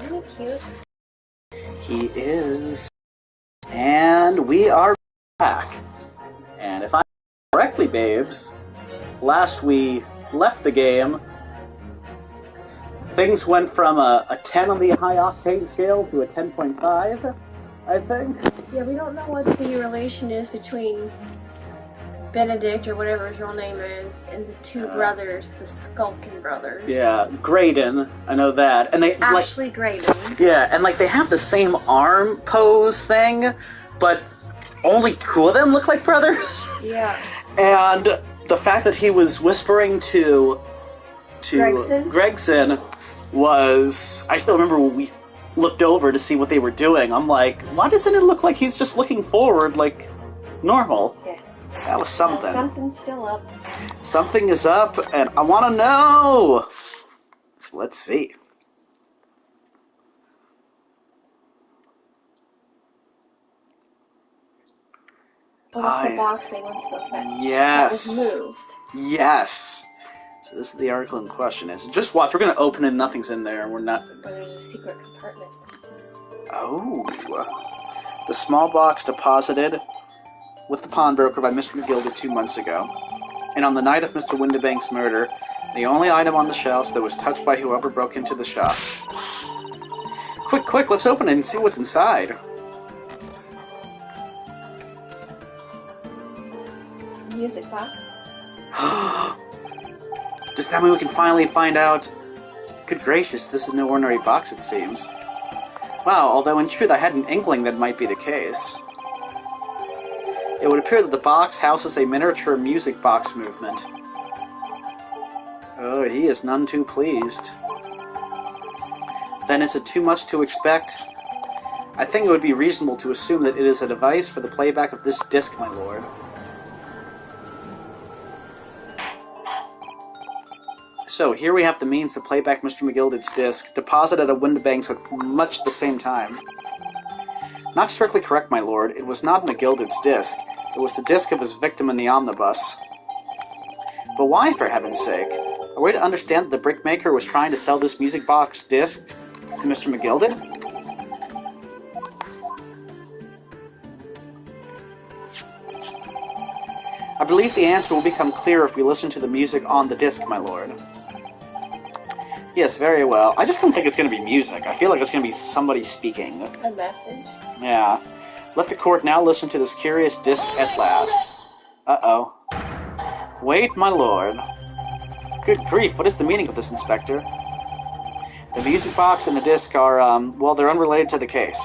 Isn't he cute? He is. And we are back. And if I remember correctly, babes, last we left the game, things went from a 10 on the high octane scale to a 10.5, I think. Yeah, we don't know what the relation is between Benedict, or whatever his real name is, and the two brothers, the Skulkin brothers. Yeah, Graydon, I know that. And they Ashley Graydon. Yeah, and they have the same arm pose thing, but only two of them look like brothers. Yeah. And the fact that he was whispering to Gregson was... I still remember when we looked over to see what they were doing. I'm like, why doesn't it look like he's just looking forward like normal? Yes. That was something. Something's still up. Something is up, and I want to know! So let's see. What if the box they went to fetch? Yes. That was moved. Yes. So this is the article in question. Is just watch. We're going to open it. Nothing's in there. We're not. Or there's a secret compartment. Oh. The small box deposited with the pawnbroker by Mr. McGildy 2 months ago. And on the night of Mr. Windibank's murder, the only item on the shelves that was touched by whoever broke into the shop. Quick, quick, let's open it and see what's inside. Music box. Does that mean we can finally find out? Good gracious, this is no ordinary box, it seems. Wow, although in truth I had an inkling that might be the case. It would appear that the box houses a miniature music box movement. Oh, he is none too pleased. Then is it too much to expect? I think it would be reasonable to assume that it is a device for the playback of this disc, my lord. So, here we have the means to play back Mr. McGildy's disc, deposited at Windibank's at much the same time. Not strictly correct, my lord. It was not McGildy's disc. It was the disc of his victim in the omnibus. But why, for heaven's sake? Are we to understand that the brickmaker was trying to sell this music box disc to Mr. McGildy? I believe the answer will become clear if we listen to the music on the disc, my lord. Yes, very well. I just don't think it's going to be music. I feel like it's going to be somebody speaking. A message? Yeah. Let the court now listen to this curious disc at last. Uh-oh. Wait, my lord. Good grief, what is the meaning of this, Inspector? The music box and the disc are, well, they're unrelated to the case.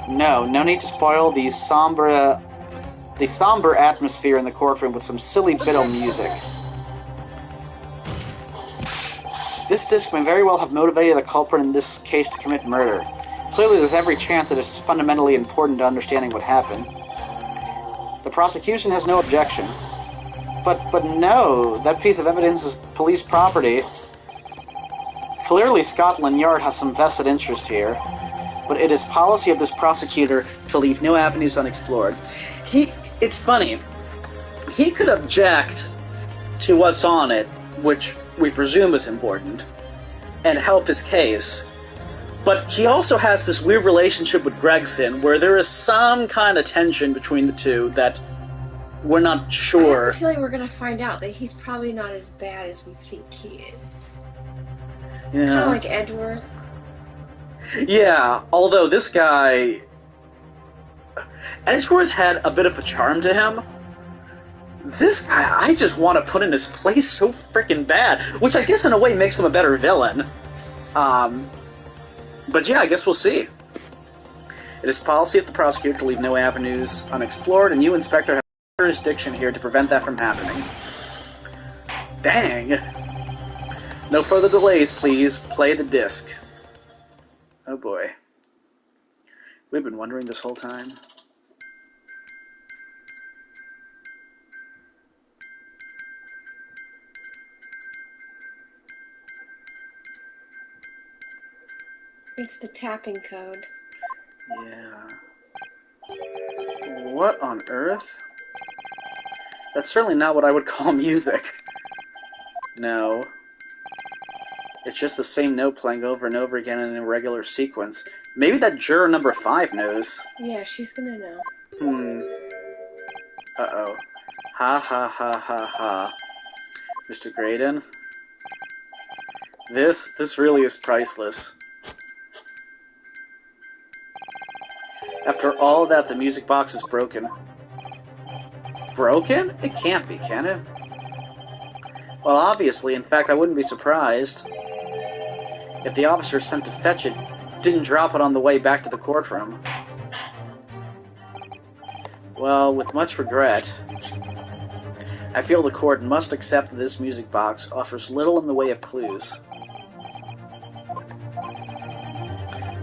No need to spoil the somber atmosphere in the courtroom with some silly bit of music. This disc may very well have motivated the culprit in this case to commit murder. Clearly there's every chance that it's fundamentally important to understanding what happened. The prosecution has no objection. But no, that piece of evidence is police property. Clearly Scotland Yard has some vested interest here. But it is policy of this prosecutor to leave no avenues unexplored. It's funny. He could object to what's on it, which we presume is important, and help his case. But he also has this weird relationship with Gregson, where there is some kind of tension between the two that we're not sure. I have a feeling we're going to find out that he's probably not as bad as we think he is. Yeah. Kind of like Edgeworth. Yeah, although this guy... Edgeworth had a bit of a charm to him. This guy, I just want to put in his place so freaking bad, which I guess in a way makes him a better villain. But yeah, I guess we'll see. It is policy of the prosecutor to leave no avenues unexplored, and you, Inspector, have jurisdiction here to prevent that from happening. Dang. No further delays, please. Play the disc. Oh boy. We've been wondering this whole time. It's the tapping code. Yeah. What on earth? That's certainly not what I would call music. No. It's just the same note playing over and over again in a regular sequence. Maybe that juror number 5 knows. Yeah, she's gonna know. Uh-oh. Ha ha ha ha ha. Mr. Graydon? This really is priceless. After all that, the music box is broken. Broken? It can't be, can it? Well, obviously. In fact, I wouldn't be surprised if the officer sent to fetch it didn't drop it on the way back to the courtroom. Well, with much regret, I feel the court must accept that this music box offers little in the way of clues.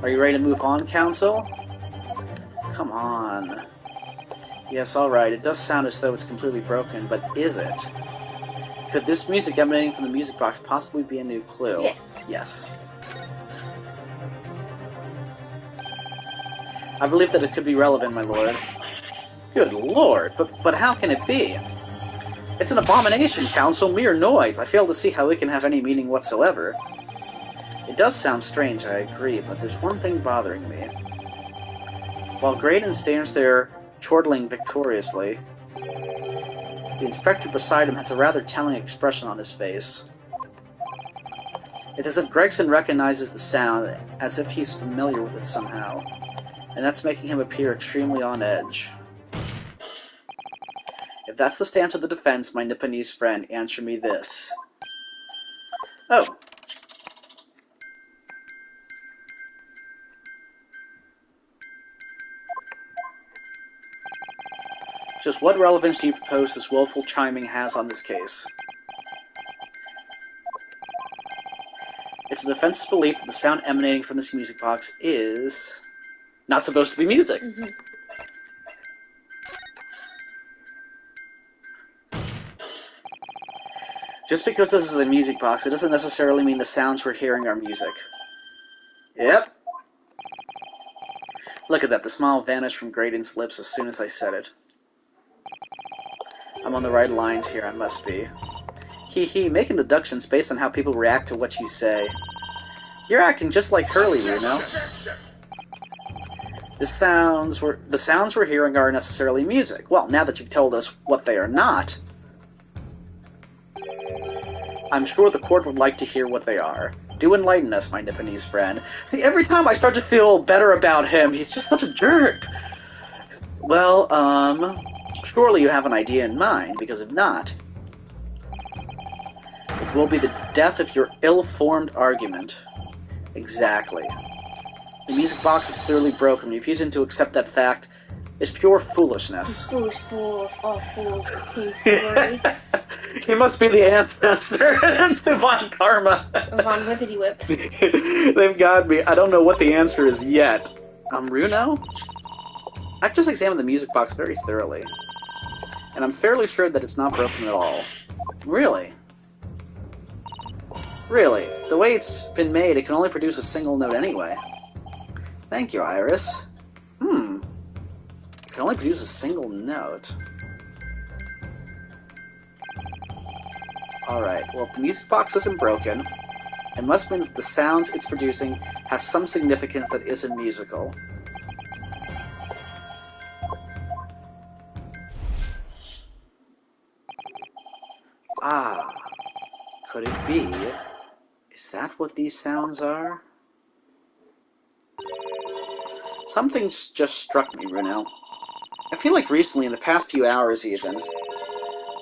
Are you ready to move on, counsel? Come on. Yes, alright, it does sound as though it's completely broken, but is it? Could this music emanating from the music box possibly be a new clue? Yes. Yes. I believe that it could be relevant, my lord. Good lord, but how can it be? It's an abomination, counsel, mere noise. I fail to see how it can have any meaning whatsoever. It does sound strange, I agree, but there's one thing bothering me. While Graydon stands there, chortling victoriously, the inspector beside him has a rather telling expression on his face. It's as if Gregson recognizes the sound, as if he's familiar with it somehow, and that's making him appear extremely on edge. If that's the stance of the defense, my Nipponese friend, answer me this. Oh. Just what relevance do you propose this willful chiming has on this case? It's the defense's belief that the sound emanating from this music box is not supposed to be music. Mm-hmm. Just because this is a music box, it doesn't necessarily mean the sounds we're hearing are music. Yep. Look at that, the smile vanished from Graydon's lips as soon as I said it. I'm on the right lines here, I must be. Hee, making deductions based on how people react to what you say. You're acting just like Hurley, you know? The sounds we're hearing are necessarily music. Well, now that you've told us what they are not, I'm sure the court would like to hear what they are. Do enlighten us, my Nipponese friend. See, every time I start to feel better about him, he's just such a jerk. Well, surely you have an idea in mind, because if not, it will be the death of your ill-formed argument. Exactly. The music box is clearly broken. Refusing to accept that fact is pure foolishness. Foolish fool of all fools, King Foolery. He must be the ancestor to Von Karma. Von Whippity Whip. They've got me. I don't know what the answer is yet. Runo? I've just examined the music box very thoroughly, and I'm fairly sure that it's not broken at all. Really? Really? The way it's been made, it can only produce a single note anyway. Thank you, Iris. It can only produce a single note. Alright, well, if the music box isn't broken, it must mean that the sounds it's producing have some significance that isn't musical. Ah, could it be? Is that what these sounds are? Something's just struck me, Runel. I feel like recently, in the past few hours even,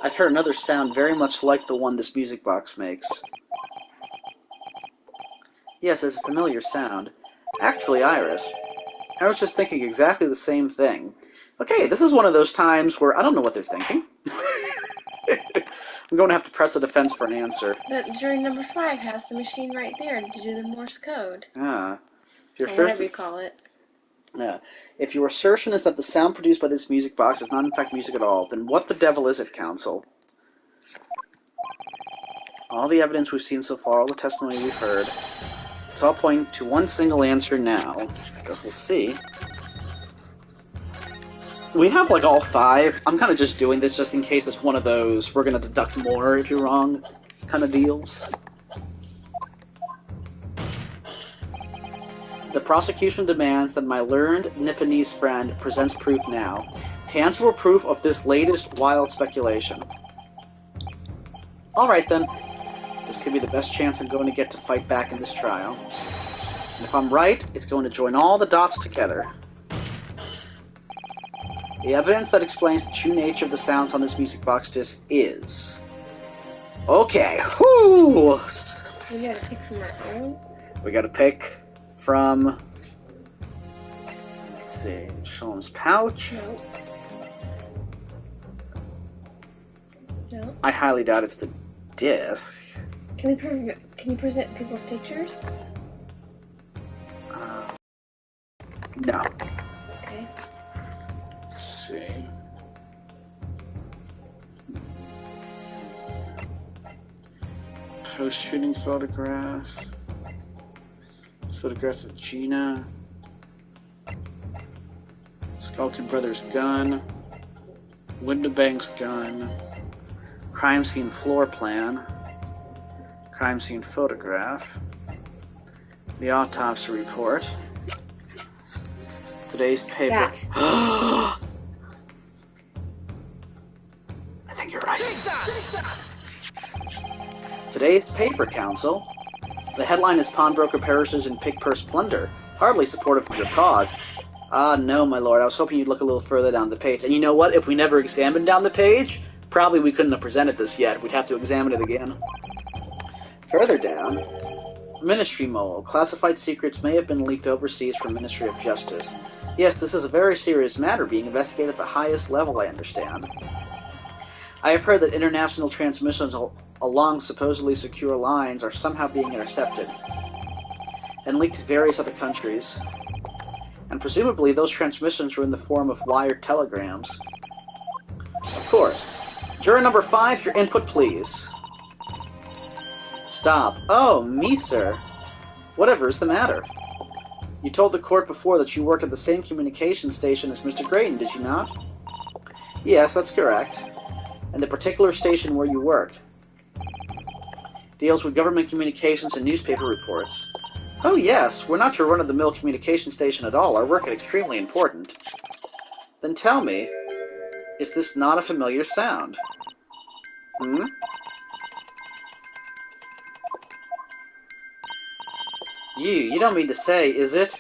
I've heard another sound very much like the one this music box makes. Yes, it's a familiar sound. Actually, Iris, I was just thinking exactly the same thing. Okay, this is one of those times where I don't know what they're thinking. I'm going to have to press the defense for an answer. But jury number 5 has the machine right there to do the Morse code. Ah. Or whatever you call it. Yeah. If your assertion is that the sound produced by this music box is not in fact music at all, then what the devil is it, counsel? All the evidence we've seen so far, all the testimony we've heard, it's all pointing to one single answer now. I guess we'll see. We have like all 5. I'm kind of just doing this just in case it's one of those we're going to deduct more if you're wrong kind of deals. The prosecution demands that my learned Nipponese friend presents proof now. Tangible proof of this latest wild speculation. Alright then. This could be the best chance I'm going to get to fight back in this trial. And if I'm right, it's going to join all the dots together. The evidence that explains the true nature of the sounds on this music box disc is... Okay, whoo! We gotta pick from our own? We gotta pick from... Let's see, Shalom's pouch. No. I highly doubt it's the disc. Can you present people's pictures? No. Okay. Let's see. Post-shooting photographs. Photographs of Gina. Sculpted Brothers gun. Windobank's gun. Crime scene floor plan. Crime scene photograph. The autopsy report. Today's paper. That. I think you're right. Today's paper, Counsel. The headline is Pawnbroker Perishes in Pig Purse Plunder. Hardly supportive of your cause. Ah, no, my lord. I was hoping you'd look a little further down the page. And you know what? If we never examined down the page, probably we couldn't have presented this yet. We'd have to examine it again. Further down, Ministry Mole. Classified secrets may have been leaked overseas from Ministry of Justice. Yes, this is a very serious matter being investigated at the highest level, I understand. I have heard that international transmissions along supposedly secure lines are somehow being intercepted and leaked to various other countries. And presumably those transmissions are in the form of wired telegrams. Of course. Juror number 5, your input, please. Stop. Oh, me, sir. Whatever is the matter? You told the court before that you worked at the same communication station as Mr. Graydon, did you not? Yes, that's correct. And the particular station where you work deals with government communications and newspaper reports. Oh yes, we're not your run-of-the-mill communication station at all. Our work is extremely important. Then tell me, is this not a familiar sound? Hmm? You don't mean to say, is it?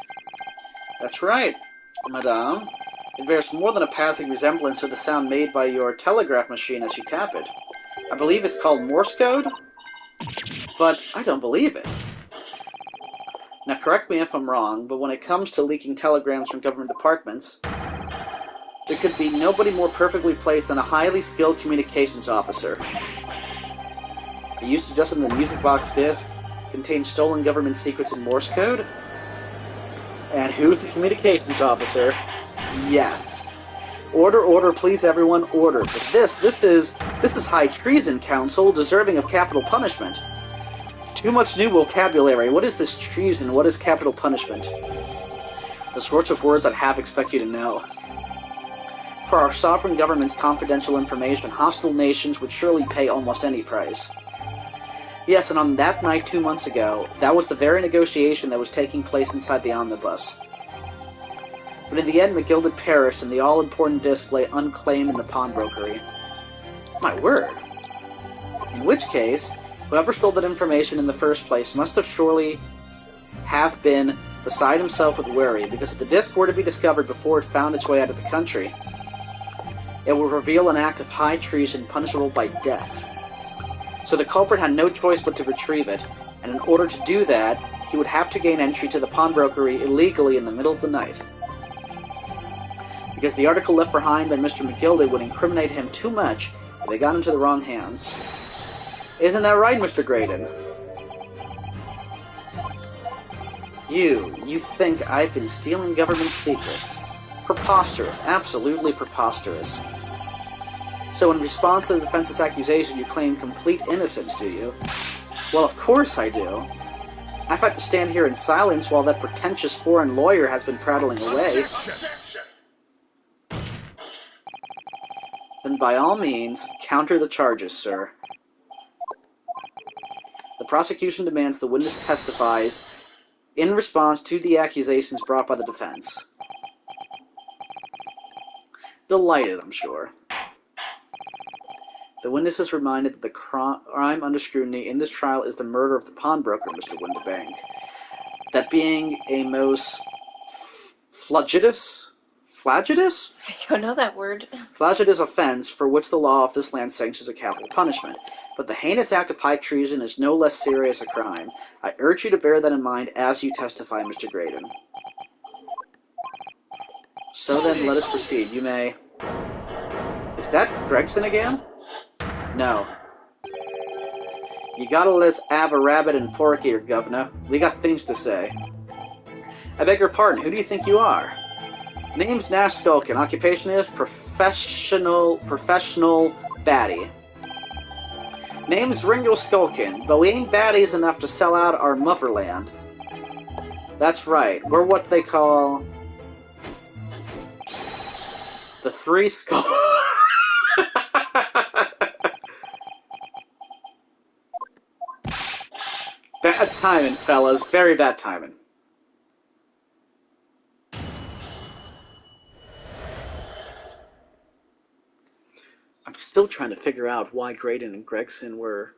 That's right, madame. It bears more than a passing resemblance to the sound made by your telegraph machine as you tap it. I believe it's called Morse code? But I don't believe it. Now correct me if I'm wrong, but when it comes to leaking telegrams from government departments, there could be nobody more perfectly placed than a highly skilled communications officer. Are you suggesting the music box disc contains stolen government secrets in Morse code? And who's the communications officer? Yes. Order, please everyone, order. But this is high treason, Counsel, deserving of capital punishment. Too much new vocabulary. What is this treason? What is capital punishment? The sorts of words I'd half expect you to know. For our sovereign government's confidential information, hostile nations would surely pay almost any price. Yes, and on that night 2 months ago, that was the very negotiation that was taking place inside the omnibus. But in the end, McGilded perished, and the all-important disc lay unclaimed in the pawnbrokery. My word! In which case, whoever stole that information in the first place must have surely have been beside himself with worry, because if the disc were to be discovered before it found its way out of the country, it would reveal an act of high treason punishable by death. So the culprit had no choice but to retrieve it, and in order to do that, he would have to gain entry to the pawnbrokery illegally in the middle of the night. Because the article left behind by Mr. McGilded would incriminate him too much if they got into the wrong hands. Isn't that right, Mr. Graydon? You think I've been stealing government secrets? Preposterous, absolutely preposterous. So in response to the defense's accusation, you claim complete innocence, do you? Well, of course I do. I've had to stand here in silence while that pretentious foreign lawyer has been prattling away. Then by all means, counter the charges, sir. The prosecution demands the witness testifies in response to the accusations brought by the defense. Delighted, I'm sure. The witness is reminded that the crime under scrutiny in this trial is the murder of the pawnbroker, Mr. Windibank. That being a most flagitious? I don't know that word. Flagitious offense for which the law of this land sanctions a capital punishment. But the heinous act of high treason is no less serious a crime. I urge you to bear that in mind as you testify, Mr. Graydon. So then, let us proceed. You may... Is that Gregson again? No. You gotta let us have a rabbit and pork here, Governor. We got things to say. I beg your pardon, who do you think you are? Name's Nash Skulkin. Occupation is professional baddie. Name's Ringo Skulkin, but we ain't baddies enough to sell out our motherland. That's right, we're what they call... the Three Skulls. Bad timing, fellas. Very bad timing. I'm still trying to figure out why Graydon and Gregson were...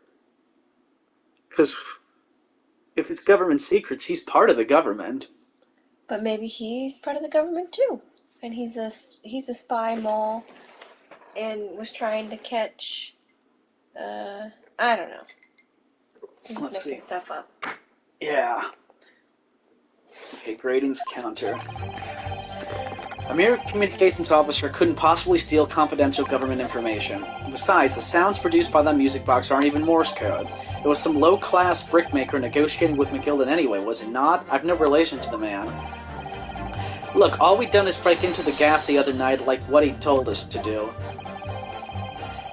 Because if it's government secrets, he's part of the government. But maybe he's part of the government too. And he's a spy mole and was trying to catch... I don't know. I'm just mixing stuff up. Yeah. Okay, Graydon's counter. A mere communications officer couldn't possibly steal confidential government information. Besides, the sounds produced by that music box aren't even Morse code. It was some low-class brickmaker negotiating with McGilden anyway, was it not? I've no relation to the man. Look, all we've done is break into the Gap the other night like what he told us to do.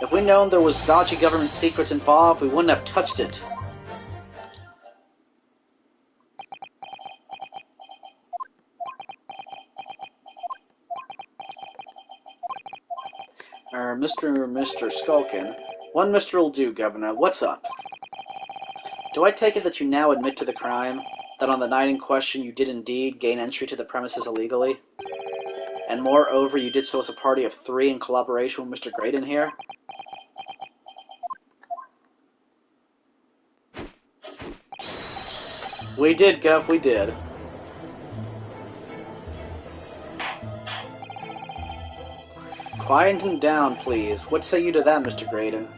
If we'd known there was dodgy government secrets involved, we wouldn't have touched it. Mr. Skulkin. One Mr. will do, Governor. What's up? Do I take it that you now admit to the crime? That on the night in question you did indeed gain entry to the premises illegally? And moreover, you did so as a party of 3 in collaboration with Mr. Graydon here? We did, Gov, we did. Quieting down, please. What say you to that, Mr. Graydon?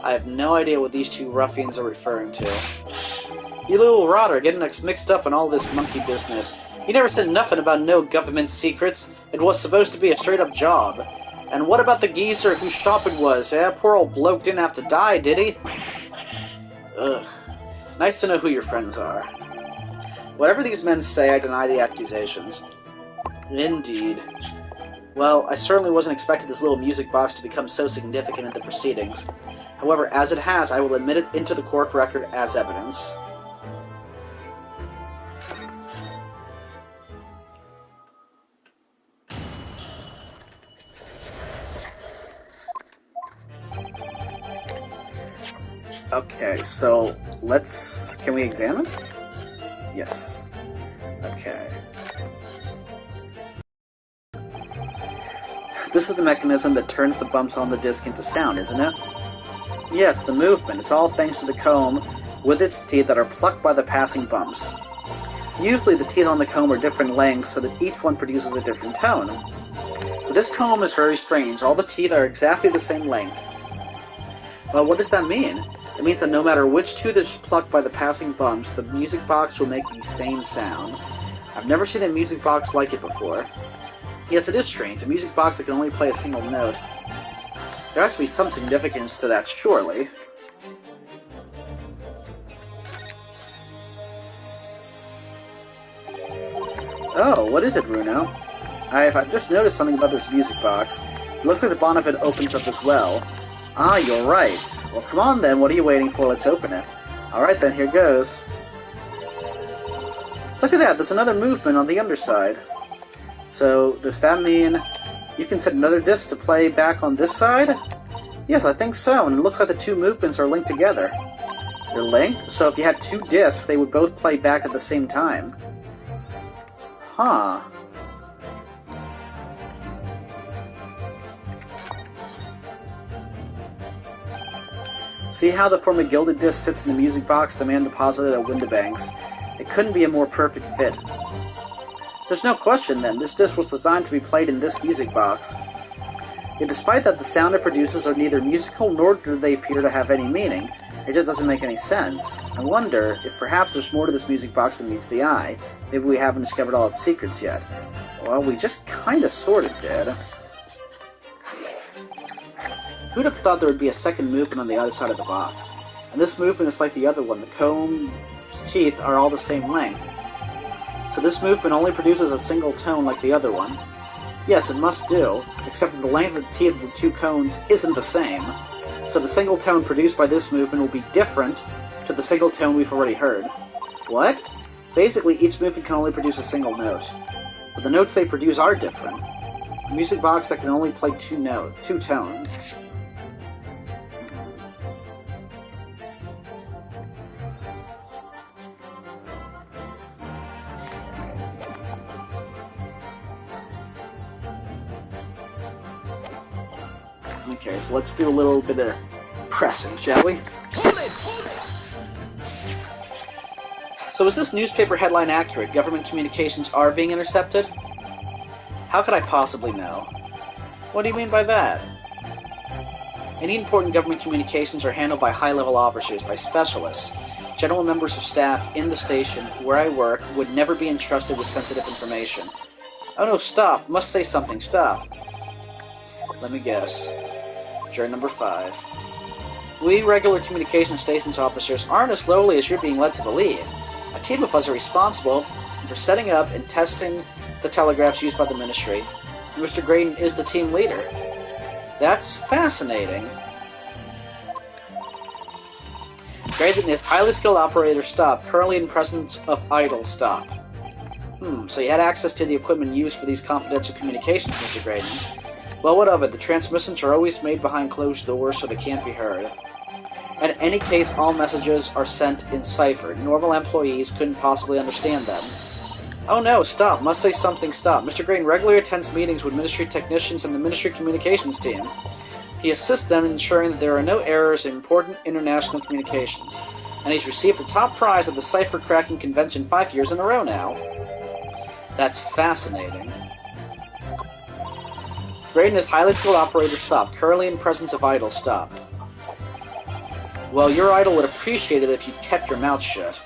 I have no idea what these two ruffians are referring to. You little rotter, getting us mixed up in all this monkey business. You never said nothing about no government secrets. It was supposed to be a straight-up job. And what about the geezer whose shop it was, eh? Poor old bloke didn't have to die, did he? Ugh. Nice to know who your friends are. Whatever these men say, I deny the accusations. Indeed. Well, I certainly wasn't expecting this little music box to become so significant in the proceedings. However, as it has, I will admit it into the court record as evidence. Okay, so let's... Can we examine? Yes. Okay. This is the mechanism that turns the bumps on the disc into sound, isn't it? Yes, the movement. It's all thanks to the comb with its teeth that are plucked by the passing bumps. Usually the teeth on the comb are different lengths so that each one produces a different tone. But this comb is very strange. All the teeth are exactly the same length. Well, what does that mean? It means that no matter which tooth is plucked by the passing bumps, the music box will make the same sound. I've never seen a music box like it before. Yes, it is strange. A music box that can only play a single note. There has to be some significance to that, surely. Oh, what is it, Bruno? I've just noticed something about this music box. It looks like the bottom of it opens up as well. Ah, you're right. Well, come on then, what are you waiting for? Let's open it. Alright then, here goes. Look at that, there's another movement on the underside. So, does that mean you can set another disc to play back on this side? Yes, I think so, and it looks like the two movements are linked together. They're linked? So if you had two discs, they would both play back at the same time. Huh. See how the former gilded disc sits in the music box the man deposited at Windibanks? It couldn't be a more perfect fit. There's no question, then, this disc was designed to be played in this music box. Yet despite that, the sound it produces are neither musical nor do they appear to have any meaning. It just doesn't make any sense. I wonder if perhaps there's more to this music box than meets the eye. Maybe we haven't discovered all its secrets yet. Well, we just kinda sorta did. Who'd have thought there would be a second movement on the other side of the box? And this movement is like the other one. The comb's teeth are all the same length. So this movement only produces a single tone like the other one. Yes, it must do, except that the length of the teeth of the two cones isn't the same. So the single tone produced by this movement will be different to the single tone we've already heard. What? Basically, each movement can only produce a single note. But the notes they produce are different. A music box that can only play two tones. Okay, so let's do a little bit of pressing, shall we? So is this newspaper headline accurate? Government communications are being intercepted? How could I possibly know? What do you mean by that? Any important government communications are handled by high-level officers, by specialists. General members of staff in the station where I work would never be entrusted with sensitive information. Oh no, stop! Must say something, stop! Let me guess. Juror number 5. We regular communication stations officers aren't as lowly as you're being led to believe. A team of us are responsible for setting up and testing the telegraphs used by the Ministry. Mr. Graydon is the team leader. That's fascinating. Graydon is highly skilled operator stop, currently in presence of idle stop. So you had access to the equipment used for these confidential communications, Mr. Graydon. Well, what of it? The transmissions are always made behind closed doors, so they can't be heard. In any case, all messages are sent in cipher. Normal employees couldn't possibly understand them. Oh no, stop. Must say something, stop. Mr. Graydon regularly attends meetings with Ministry technicians and the Ministry communications team. He assists them in ensuring that there are no errors in important international communications. And he's received the top prize at the cipher cracking convention 5 years in a row now. That's fascinating. Graydon is highly skilled operator stop, currently in presence of idle stop. Well, your idol would appreciate it if you kept your mouth shut.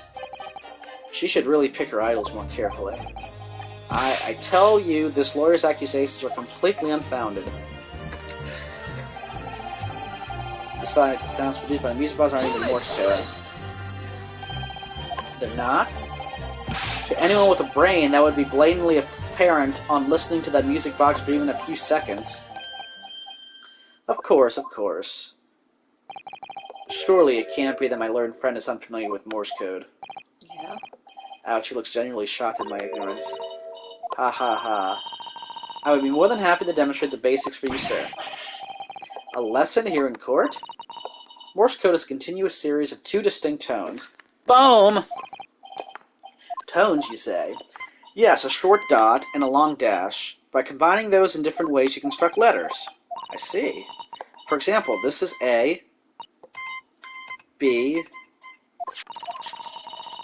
She should really pick her idols more carefully. I tell you, this lawyer's accusations are completely unfounded. Besides, the sounds produced by the music box aren't even Morse code. They're not? To anyone with a brain, that would be blatantly apparent on listening to that music box for even a few seconds. Of course, of course. Surely it can't be that my learned friend is unfamiliar with Morse code. Yeah. Ouch, he looks genuinely shocked at my ignorance. Ha ha ha. I would be more than happy to demonstrate the basics for you, sir. A lesson here in court? Morse code is a continuous series of 2 distinct tones. Boom! Tones, you say? Yes, a short dot and a long dash. By combining those in different ways, you construct letters. I see. For example, this is A, B.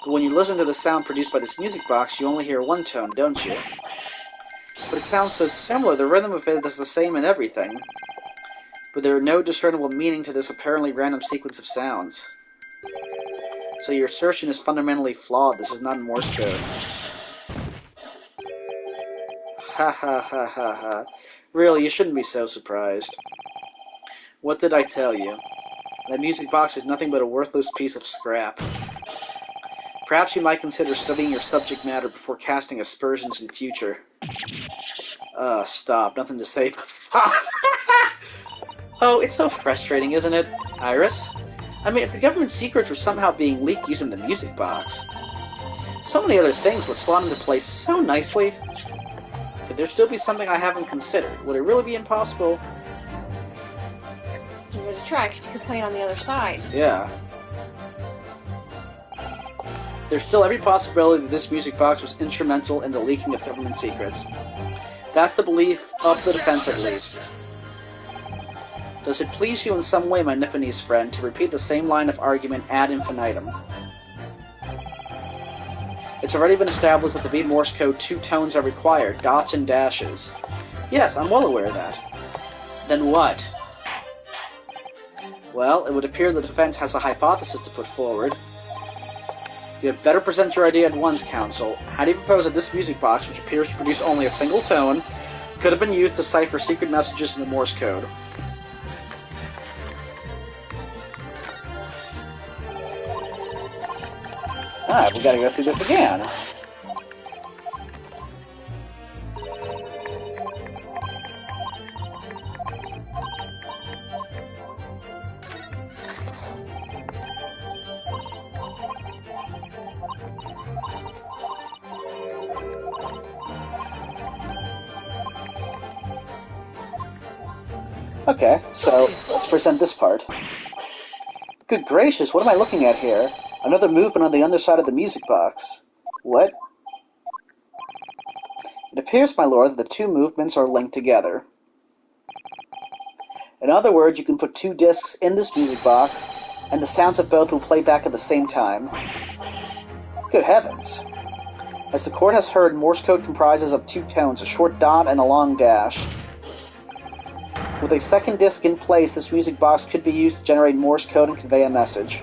But when you listen to the sound produced by this music box, you only hear one tone, don't you? But it sounds so similar, the rhythm of it is the same in everything. But there are no discernible meaning to this apparently random sequence of sounds. So your assertion is fundamentally flawed. This is not Morse code. Ha ha ha ha ha. Really, you shouldn't be so surprised. What did I tell you? That music box is nothing but a worthless piece of scrap. Perhaps you might consider studying your subject matter before casting aspersions in future. Stop. Nothing to say but stop. Oh, it's so frustrating, isn't it, Iris? I mean, if the government secrets were somehow being leaked using the music box, so many other things would slot into place so nicely. Could there still be something I haven't considered? Would it really be impossible? Give it a try, because you could play it on the other side. Yeah. There's still every possibility that this music box was instrumental in the leaking of government secrets. That's the belief of the defense, at least. Does it please you in some way, my Nipponese friend, to repeat the same line of argument ad infinitum? It's already been established that to beat Morse code, 2 tones are required, dots and dashes. Yes, I'm well aware of that. Then what? Well, it would appear the defense has a hypothesis to put forward. You had better present your idea at once, counsel. How do you propose that this music box, which appears to produce only a single tone, could have been used to cipher secret messages in the Morse code? We gotta go through this again. Okay, so let's present this part. Good gracious, what am I looking at here? Another movement on the underside of the music box. What? It appears, my lord, that the 2 movements are linked together. In other words, you can put 2 discs in this music box, and the sounds of both will play back at the same time. Good heavens. As the court has heard, Morse code comprises of 2 tones, a short dot and a long dash. With a second disc in place, this music box could be used to generate Morse code and convey a message.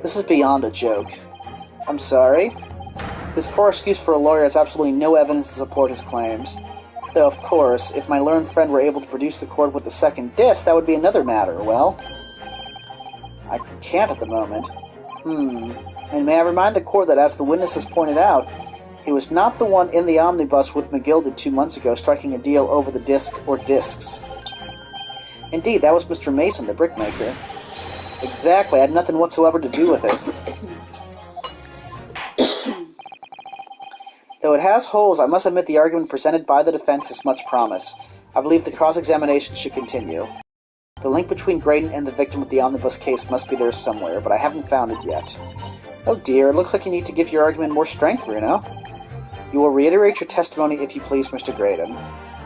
This is beyond a joke. I'm sorry? This poor excuse for a lawyer has absolutely no evidence to support his claims. Though, of course, if my learned friend were able to produce the cord with the second disc, that would be another matter. Well, I can't at the moment. And may I remind the court that, as the witness has pointed out, he was not the one in the omnibus with McGilded 2 months ago striking a deal over the disc or discs. Indeed, that was Mr. Mason, the brickmaker. Exactly, I had nothing whatsoever to do with it. Though it has holes, I must admit the argument presented by the defense has much promise. I believe the cross-examination should continue. The link between Graydon and the victim of the omnibus case must be there somewhere, but I haven't found it yet. Oh dear, it looks like you need to give your argument more strength, Runo. You will reiterate your testimony if you please, Mr. Graydon.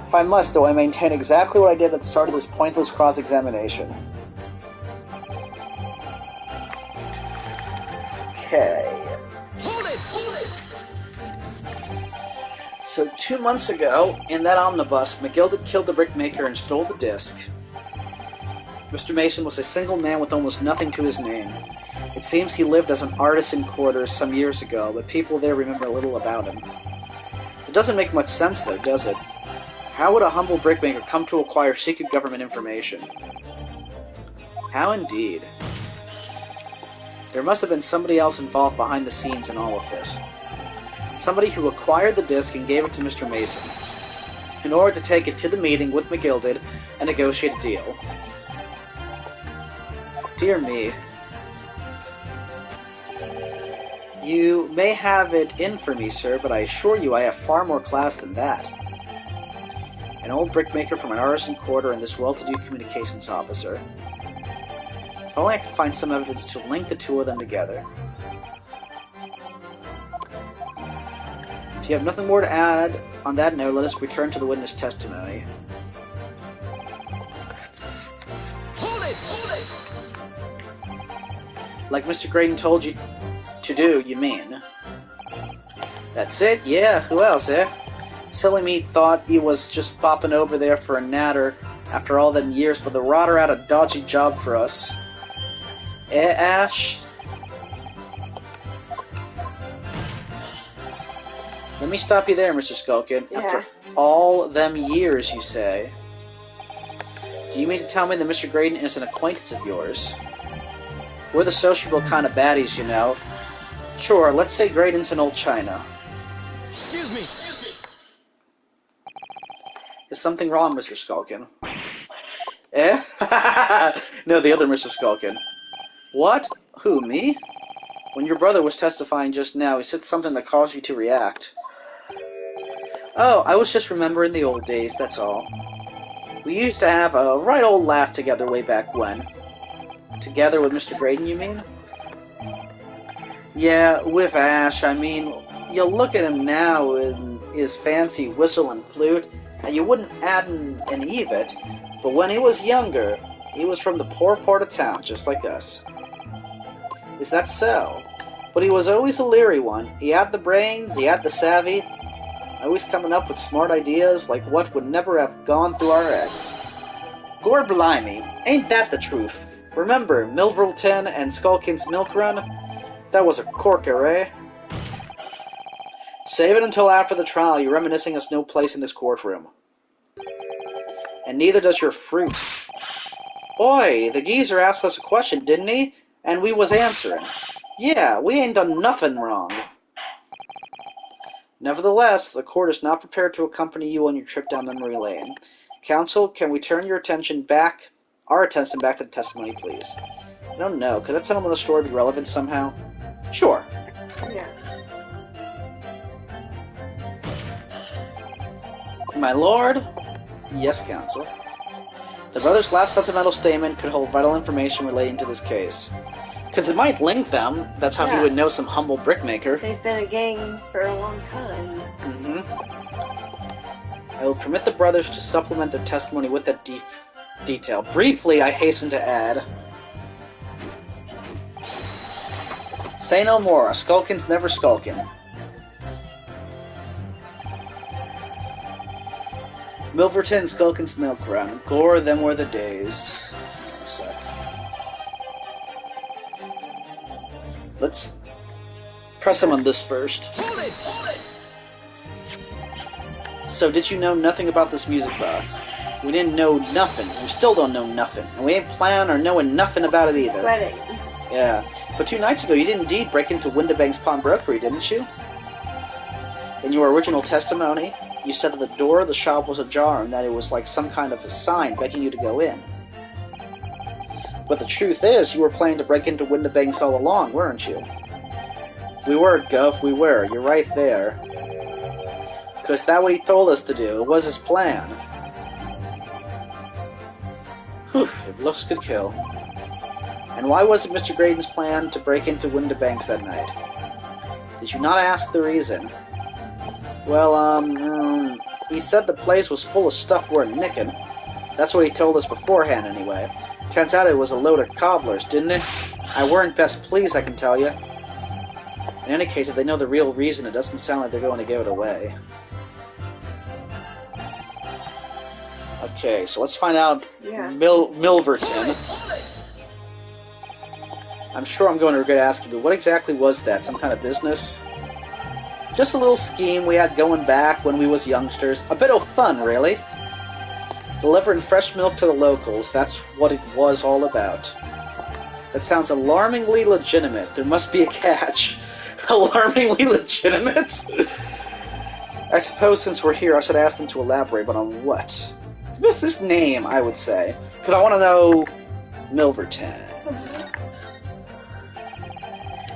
If I must, though, I maintain exactly what I did at the start of this pointless cross-examination. Okay. Hold it! So 2 months ago, in that omnibus, McGilded killed the brickmaker and stole the disc. Mr. Mason was a single man with almost nothing to his name. It seems he lived as an artist in quarters some years ago, but people there remember little about him. It doesn't make much sense, though, does it? How would a humble brickmaker come to acquire secret government information? How indeed. There must have been somebody else involved behind the scenes in all of this. Somebody who acquired the disc and gave it to Mr. Mason, in order to take it to the meeting with McGilded and negotiate a deal. Dear me. You may have it in for me, sir, but I assure you I have far more class than that. An old brickmaker from an artisan quarter and this well-to-do communications officer. If only I could find some evidence to link the 2 of them together. If you have nothing more to add on that note, let us return to the witness testimony. Hold it! Like Mr. Graydon told you to do, you mean? That's it? Yeah, who else, eh? Silly me thought he was just popping over there for a natter after all them years, but the rotter had a dodgy job for us. Eh, Ash? Let me stop you there, Mr. Skulkin. Yeah. After all them years, you say? Do you mean to tell me that Mr. Graydon is an acquaintance of yours? We're the sociable kind of baddies, you know. Sure, let's say Graydon's an old China. Excuse me! Is something wrong, Mr. Skulkin? Eh? No, the other Mr. Skulkin. What? Who, me? When your brother was testifying just now, he said something that caused you to react. Oh, I was just remembering the old days, that's all. We used to have a right old laugh together way back when. Together with Mr. Graydon, you mean? Yeah, with Ash, I mean, you look at him now in his fancy whistle and flute, and you wouldn't add an Evet, but when he was younger, he was from the poor part of town, just like us. Is that so? But he was always a leery one. He had the brains, he had the savvy, always coming up with smart ideas like what would never have gone through our heads. Gor blimey, ain't that the truth? Remember Milverton and Skulkin's Milk Run? That was a corker, eh? Save it until after the trial. Your reminiscing has no place in this courtroom. And neither does your fruit. Oi, the geezer asked us a question, didn't he? And we was answering. Yeah, we ain't done nothing wrong. Nevertheless, the court is not prepared to accompany you on your trip down memory lane. Counsel, can we turn our attention back to the testimony, please? I don't know. Could that settlement of the story be relevant somehow? Sure. Yeah. My lord? Yes, counsel. The brothers' last sentimental statement could hold vital information relating to this case. Because it might link them. That's how he would know some humble brickmaker. They've been a gang for a long time. I will permit the brothers to supplement their testimony with that detail. Briefly, I hasten to add... Say no more. A skulkin's never skulkin'. Milverton, Skulkin's Milk Run. Gore, them were the days. A sec. Let's press him on this first. Hold it! Hold it! So, did you know nothing about this music box? We didn't know nothing. We still don't know nothing. And we ain't planning or knowing nothing about it either. Sweating. Yeah. But 2 nights ago, you did indeed break into Windibank's pawnbrokery, didn't you? In your original testimony, you said that the door of the shop was ajar and that it was like some kind of a sign begging you to go in. But the truth is, you were planning to break into Windibank's all along, weren't you? We were, Gov, we were. You're right there. 'Cause that's what he told us to do. It was his plan. Whew, it looks could kill. And why was it Mr. Graydon's plan to break into Windibank's that night? Did you not ask the reason? Well, he said the place was full of stuff worth nicking. That's what he told us beforehand, anyway. Turns out it was a load of cobblers, didn't it? I weren't best pleased, I can tell you. In any case, if they know the real reason, it doesn't sound like they're going to give it away. Okay, so let's find out Milverton. I'm sure I'm going to regret asking, but what exactly was that? Some kind of business? Just a little scheme we had going back when we was youngsters. A bit of fun, really. Delivering fresh milk to the locals, that's what it was all about. That sounds alarmingly legitimate. There must be a catch. Alarmingly legitimate? I suppose since we're here, I should ask them to elaborate, but on what? What's this name, I would say? Because I want to know Milverton.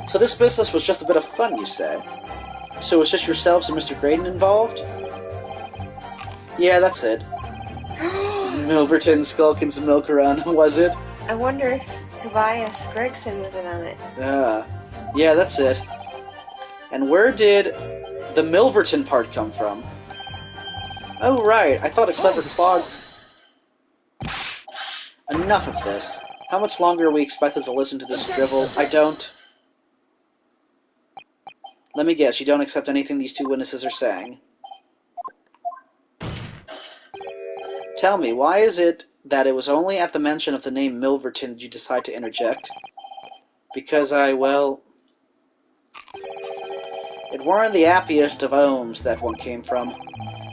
So this business was just a bit of fun, you say? So it was just yourselves and Mr. Graydon involved? Yeah, that's it. Milverton, Skulkin's Milk Run, was it? I wonder if Tobias Gregson was in on it. Yeah, that's it. And where did the Milverton part come from? Oh, right, I thought a clever clogged... Enough of this. How much longer are we expected to listen to this drivel? I don't... Let me guess, you don't accept anything these 2 witnesses are saying. Tell me, why is it that it was only at the mention of the name Milverton did you decide to interject? Because well... It weren't the happiest of homes that one came from.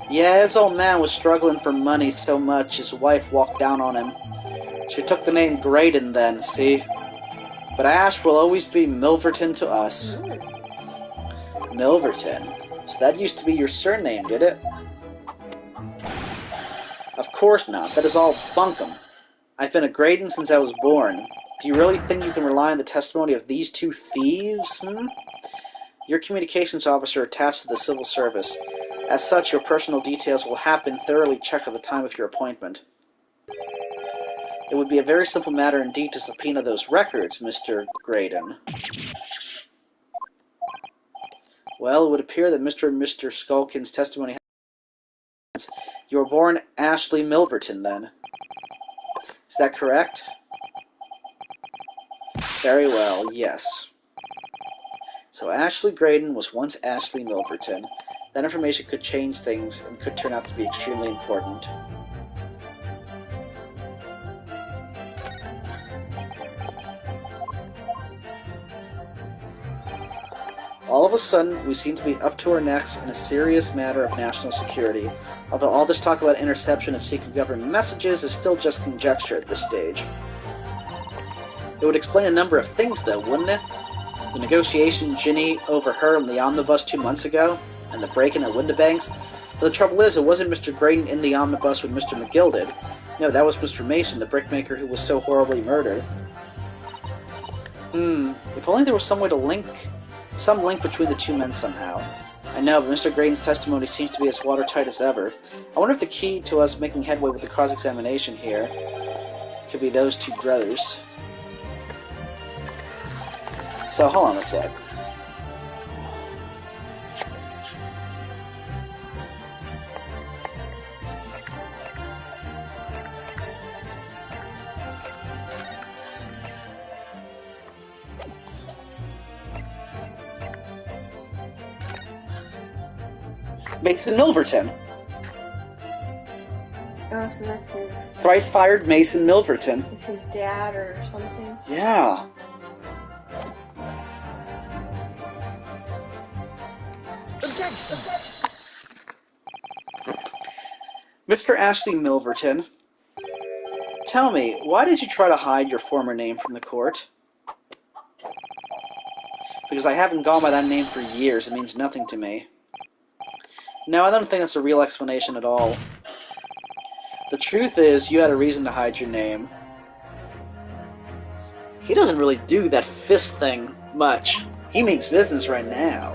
Yeah, his old man was struggling for money so much his wife walked down on him. She took the name Graydon then, see? But Ash will always be Milverton to us. Milverton? So that used to be your surname, did it? Of course not. That is all bunkum. I've been a Graydon since I was born. Do you really think you can rely on the testimony of these 2 thieves, Your communications officer attached to the civil service. As such, your personal details will have been thoroughly checked at the time of your appointment. It would be a very simple matter indeed to subpoena those records, Mr. Graydon. Well, it would appear that Mr. and Mr. Skulkin's testimony has... You were born Ashley Milverton, then. Is that correct? Very well, yes. So Ashley Graydon was once Ashley Milverton. That information could change things and could turn out to be extremely important. All of a sudden, we seem to be up to our necks in a serious matter of national security, although all this talk about interception of secret government messages is still just conjecture at this stage. It would explain a number of things, though, wouldn't it? The negotiation Ginny overheard on the omnibus 2 months ago, and the break-in at Windibanks. But the trouble is, it wasn't Mr. Graydon in the omnibus with Mr. McGilded. No, that was Mr. Mason, the brickmaker who was so horribly murdered. If only there was some way to link between the two men somehow. I know, but Mr. Graydon's testimony seems to be as watertight as ever. I wonder if the key to us making headway with the cross-examination here could be those two brothers. So, hold on a sec. Mason Milverton. Oh, so that's his... Thrice-fired Mason Milverton. It's his dad or something? Yeah. Objection! Mr. Ashley Milverton, tell me, why did you try to hide your former name from the court? Because I haven't gone by that name for years. It means nothing to me. No, I don't think that's a real explanation at all. The truth is, you had a reason to hide your name. He doesn't really do that fist thing much. He means business right now.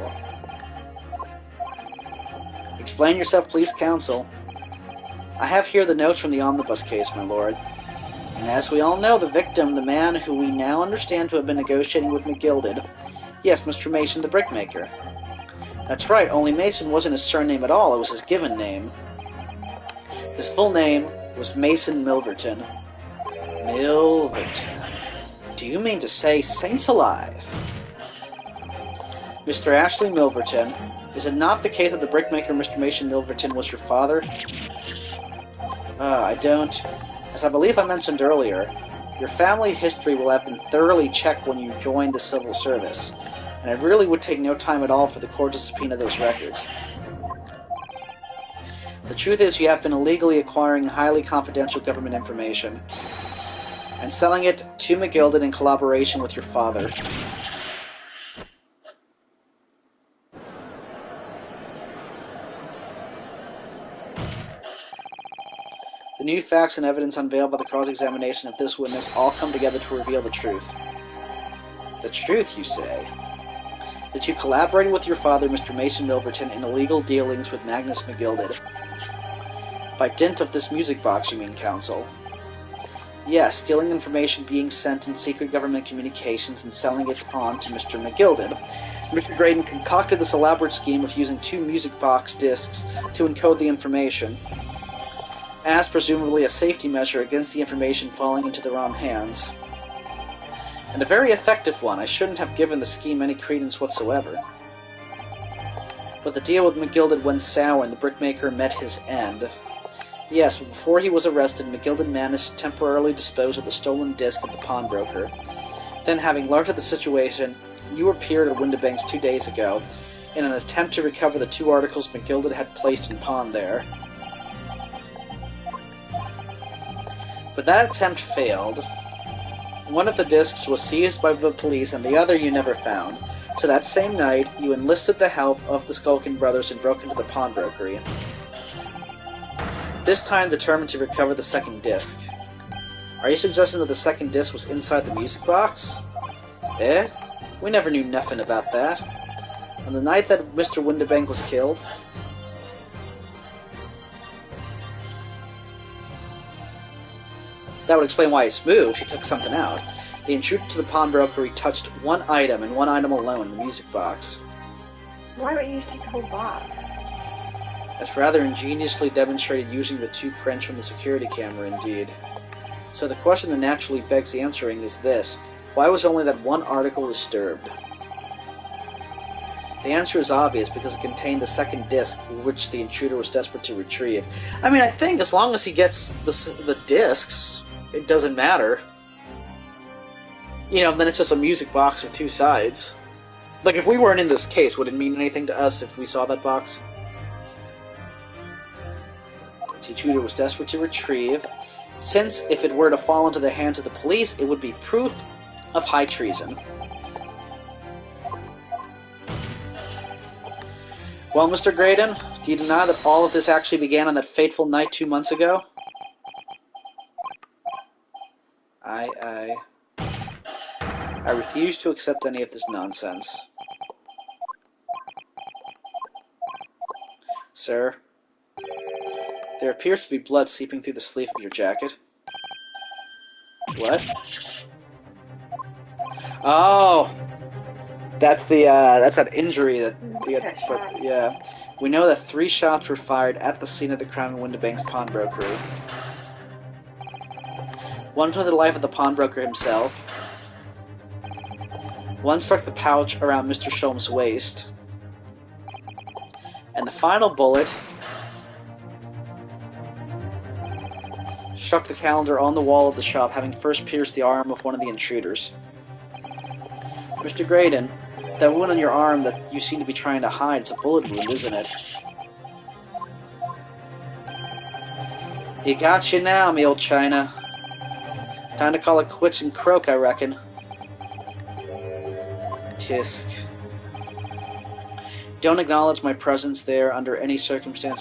Explain yourself, please, counsel. I have here the notes from the omnibus case, my lord. And as we all know, the victim, the man who we now understand to have been negotiating with McGilded, yes, Mr. Mason, the brickmaker. That's right, only Mason wasn't his surname at all, it was his given name. His full name was Mason Milverton. Milverton. Do you mean to say saints alive? Mr. Ashley Milverton, is it not the case that the brickmaker Mr. Mason Milverton was your father? I don't. As I believe I mentioned earlier, your family history will have been thoroughly checked when you joined the civil service, and it really would take no time at all for the court to subpoena those records. The truth is, you have been illegally acquiring highly confidential government information and selling it to McGilded in collaboration with your father. The new facts and evidence unveiled by the cross-examination of this witness all come together to reveal the truth. The truth, you say? That you collaborated with your father, Mr. Mason Milverton, in illegal dealings with Magnus McGilded. By dint of this music box, you mean, counsel? Yes, stealing information being sent in secret government communications and selling it on to Mr. McGilded. Mr. Graydon concocted this elaborate scheme of using 2 music box discs to encode the information, as presumably a safety measure against the information falling into the wrong hands. And a very effective one. I shouldn't have given the scheme any credence whatsoever. But the deal with McGilded went sour and the brickmaker met his end. Yes, but before he was arrested, McGilded managed to temporarily dispose of the stolen disc at the pawnbroker. Then, having learned of the situation, you appeared at Windibanks 2 days ago, in an attempt to recover the 2 articles McGilded had placed in pawn there. But that attempt failed. One of the discs was seized by the police and the other you never found. So that same night, you enlisted the help of the Skulkin brothers and broke into the pawnbrokery. This time determined to recover the second disc. Are you suggesting that the second disc was inside the music box? Eh? We never knew nothing about that. On the night that Mr. Windibank was killed, That would explain why he's moved. He took something out. The intruder to the pawnbroker touched one item, and one item alone, the music box. Why don't you just take the whole box? That's rather ingeniously demonstrated using the 2 prints from the security camera, indeed. So the question that naturally begs answering is this: why was only that one article disturbed? The answer is obvious, because it contained the second disc, which the intruder was desperate to retrieve. I mean, I think as long as he gets the discs, it doesn't matter. You know, then it's just a music box with 2 sides. Like, if we weren't in this case, would it mean anything to us if we saw that box? The intruder was desperate to retrieve, since if it were to fall into the hands of the police, it would be proof of high treason. Well, Mr. Graydon, do you deny that all of this actually began on that fateful night 2 months ago? I refuse to accept any of this nonsense. Sir, there appears to be blood seeping through the sleeve of your jacket. What? Oh! That's that injury that yeah. We know that 3 shots were fired at the scene of the Crown and Windibanks pawnbrokery. One took the life of the pawnbroker himself. One struck the pouch around Mr. Sholmes' waist. And the final bullet struck the calendar on the wall of the shop, having first pierced the arm of one of the intruders. Mr. Graydon, that wound on your arm that you seem to be trying to hide, it's a bullet wound, isn't it? You got you now, me old China. Time to call it quits and croak, I reckon. Tisk. Don't acknowledge my presence there under any circumstance.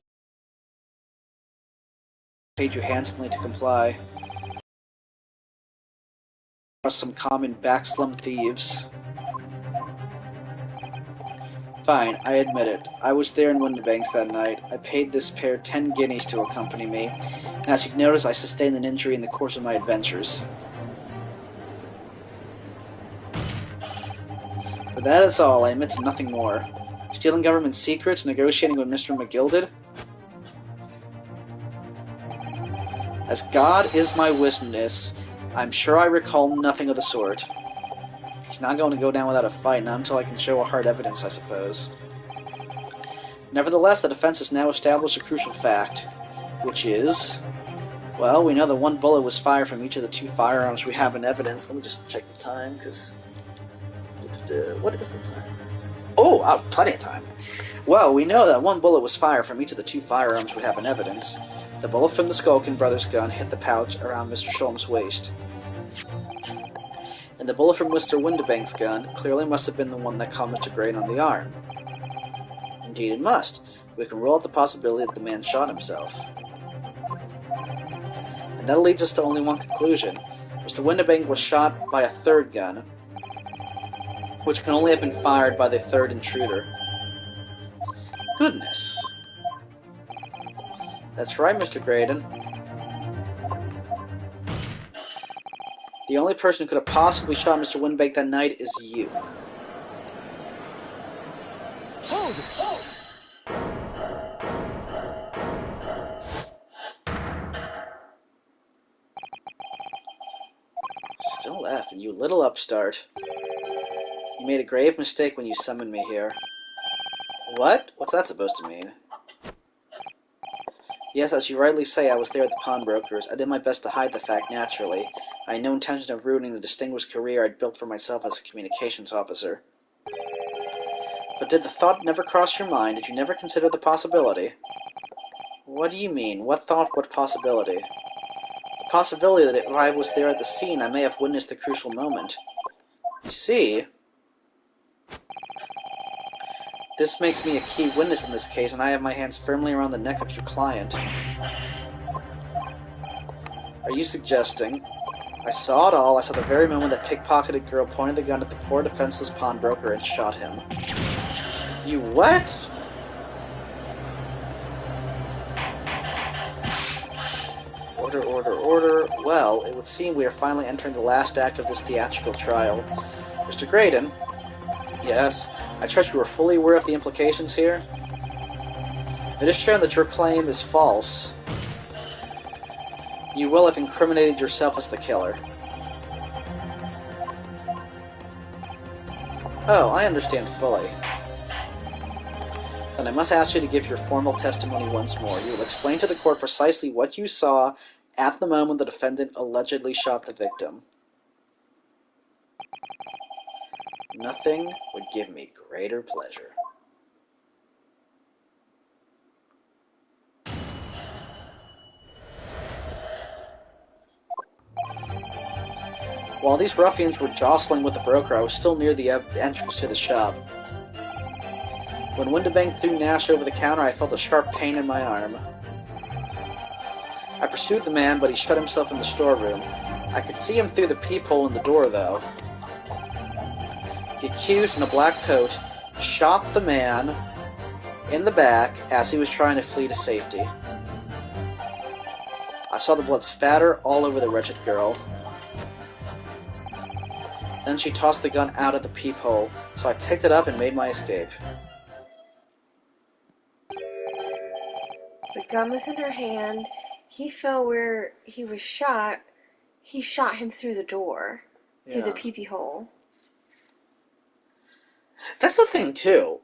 I paid you handsomely to comply. Some common backslum thieves. Fine, I admit it. I was there in Windibanks that night. I paid this pair 10 guineas to accompany me, and as you've noticed, I sustained an injury in the course of my adventures. But that is all. I admit to nothing more. Stealing government secrets, negotiating with Mr. McGilded? As God is my witness, I'm sure I recall nothing of the sort. He's not going to go down without a fight, not until I can show a hard evidence, I suppose. Nevertheless, the defense has now established a crucial fact, which is... Well, we know that 1 bullet was fired from each of the 2 firearms we have in evidence. Let me just check the time, because... What is the time? Oh, plenty of time. Well, we know that 1 bullet was fired from each of the 2 firearms we have in evidence. The bullet from the Skulkin brothers' gun hit the pouch around Mr. Sholmes' waist. And the bullet from Mr. Windibanks' gun clearly must have been the one that caught Mr. Graydon on the arm. Indeed it must. We can rule out the possibility that the man shot himself. And that leads us to only one conclusion. Mr. Windibanks was shot by a 3rd gun, which can only have been fired by the 3rd intruder. Goodness. That's right, Mr. Graydon. The only person who could have possibly shot Mr. Windibanks that night is you. Hold it! Still laughing, you little upstart. You made a grave mistake when you summoned me here. What? What's that supposed to mean? Yes, as you rightly say, I was there at the pawnbroker's. I did my best to hide the fact, naturally. I had no intention of ruining the distinguished career I'd built for myself as a communications officer. But did the thought never cross your mind? Did you never consider the possibility? What do you mean? What thought? What possibility? The possibility that if I was there at the scene, I may have witnessed the crucial moment. You see... This makes me a key witness in this case, and I have my hands firmly around the neck of your client. Are you suggesting... I saw it all. I saw the very moment that pickpocketed girl pointed the gun at the poor defenseless pawnbroker and shot him. You what? Order, order, order. Well, it would seem we are finally entering the last act of this theatrical trial. Mr. Graydon? Yes? I trust you are fully aware of the implications here? It is shown that your claim is false. You will have incriminated yourself as the killer. Oh, I understand fully. Then I must ask you to give your formal testimony once more. You will explain to the court precisely what you saw at the moment the defendant allegedly shot the victim. Nothing would give me greater pleasure. While these ruffians were jostling with the broker, I was still near the entrance to the shop. When Windibank threw Nash over the counter, I felt a sharp pain in my arm. I pursued the man, but he shut himself in the storeroom. I could see him through the peephole in the door, though. The accused in a black coat shot the man in the back as he was trying to flee to safety. I saw the blood spatter all over the wretched girl. Then she tossed the gun out of the peephole, so I picked it up and made my escape. The gun was in her hand. He fell where he was shot. He shot him through the door, through the peepee hole. That's the thing, too.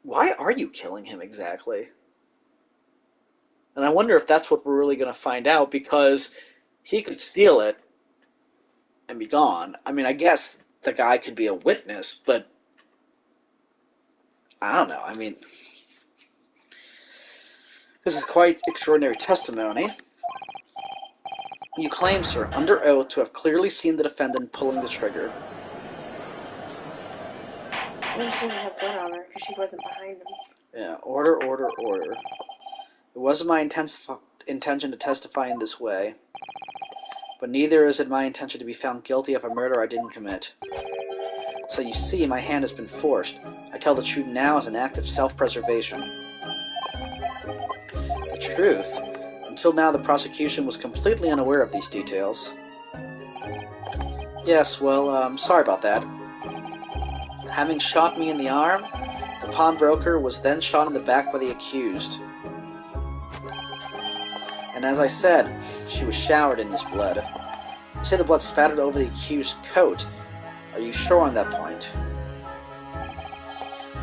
Why are you killing him exactly? And I wonder if that's what we're really going to find out, because he could steal it and be gone. I mean, I guess the guy could be a witness, but I don't know. I mean, this is quite extraordinary testimony. You claim, sir, under oath, to have clearly seen the defendant pulling the trigger. Well, she didn't have blood on her because she wasn't behind him. Yeah, order, order, order. It wasn't my intention to testify in this way, but neither is it my intention to be found guilty of a murder I didn't commit. So you see, my hand has been forced. I tell the truth now as an act of self-preservation. The truth? Until now, the prosecution was completely unaware of these details. Yes, well, sorry about that. Having shot me in the arm, the pawnbroker was then shot in the back by the accused. And as I said, she was showered in his blood. You say the blood spattered over the accused's coat. Are you sure on that point?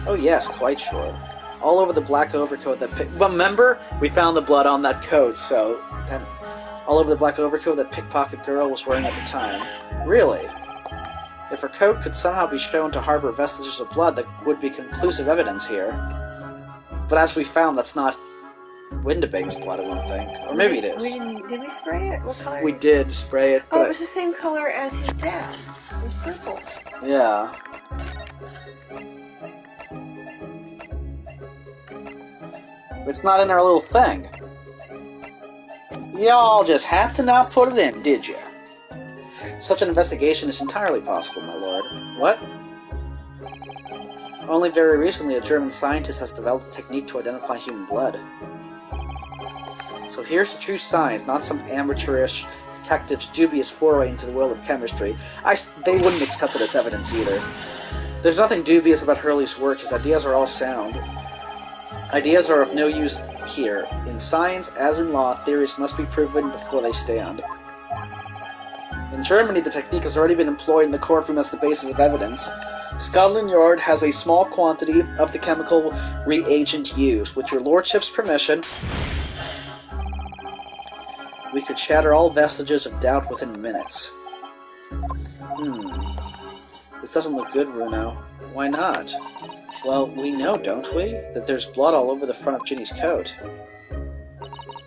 Oh yes, quite sure. All over the black overcoat that remember? We found the blood on that coat, so then all over the black overcoat that pickpocket girl was wearing at the time. Really? If her coat could somehow be shown to harbor vestiges of blood, that would be conclusive evidence here. But as we found, that's not Windibank's blood, I don't think. Or maybe it is. Did we spray it? What color? We did spray it, but... Oh, it was the same color as his dad's. It was purple. Yeah. It's not in our little thing. Y'all just had to not put it in, did you? Such an investigation is entirely possible, my lord. What? Only very recently, a German scientist has developed a technique to identify human blood. So here's the true science, not some amateurish detective's dubious foray into the world of chemistry. They wouldn't accept it as evidence either. There's nothing dubious about Hurley's work. His ideas are all sound. Ideas are of no use here. In science, as in law, theories must be proven before they stand. In Germany, the technique has already been employed in the courtroom as the basis of evidence. Scotland Yard has a small quantity of the chemical reagent used. With your lordship's permission, we could shatter all vestiges of doubt within minutes. This doesn't look good, Runo. Why not? Well, we know, don't we, that there's blood all over the front of Ginny's coat.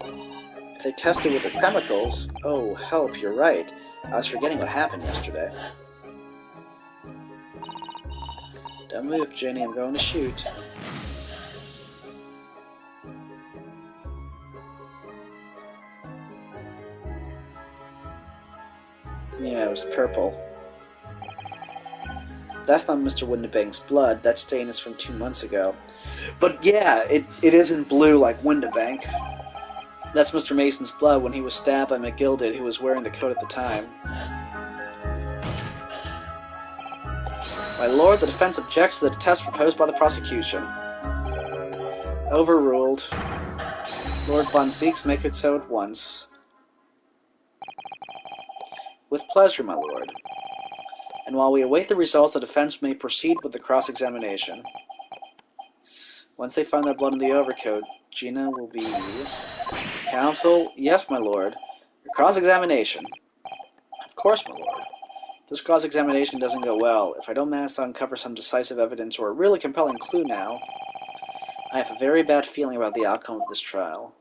If they tested with the chemicals... Oh, help, you're right. I was forgetting what happened yesterday. Don't move, Ginny, I'm going to shoot. Yeah, it was purple. That's not Mr. Windibank's blood. That stain is from 2 months ago. But yeah, it isn't blue like Windibank. That's Mr. Mason's blood when he was stabbed by McGilded, who was wearing the coat at the time. My lord, the defense objects to the test proposed by the prosecution. Overruled. Lord Von Zieks, make it so at once. With pleasure, my lord. And while we await the results, the defense may proceed with the cross-examination. Once they find that blood in the overcoat, Gina will be... Counsel, yes, my lord. Your cross-examination. Of course, my lord. If this cross-examination doesn't go well, if I don't manage to uncover some decisive evidence or a really compelling clue now, I have a very bad feeling about the outcome of this trial.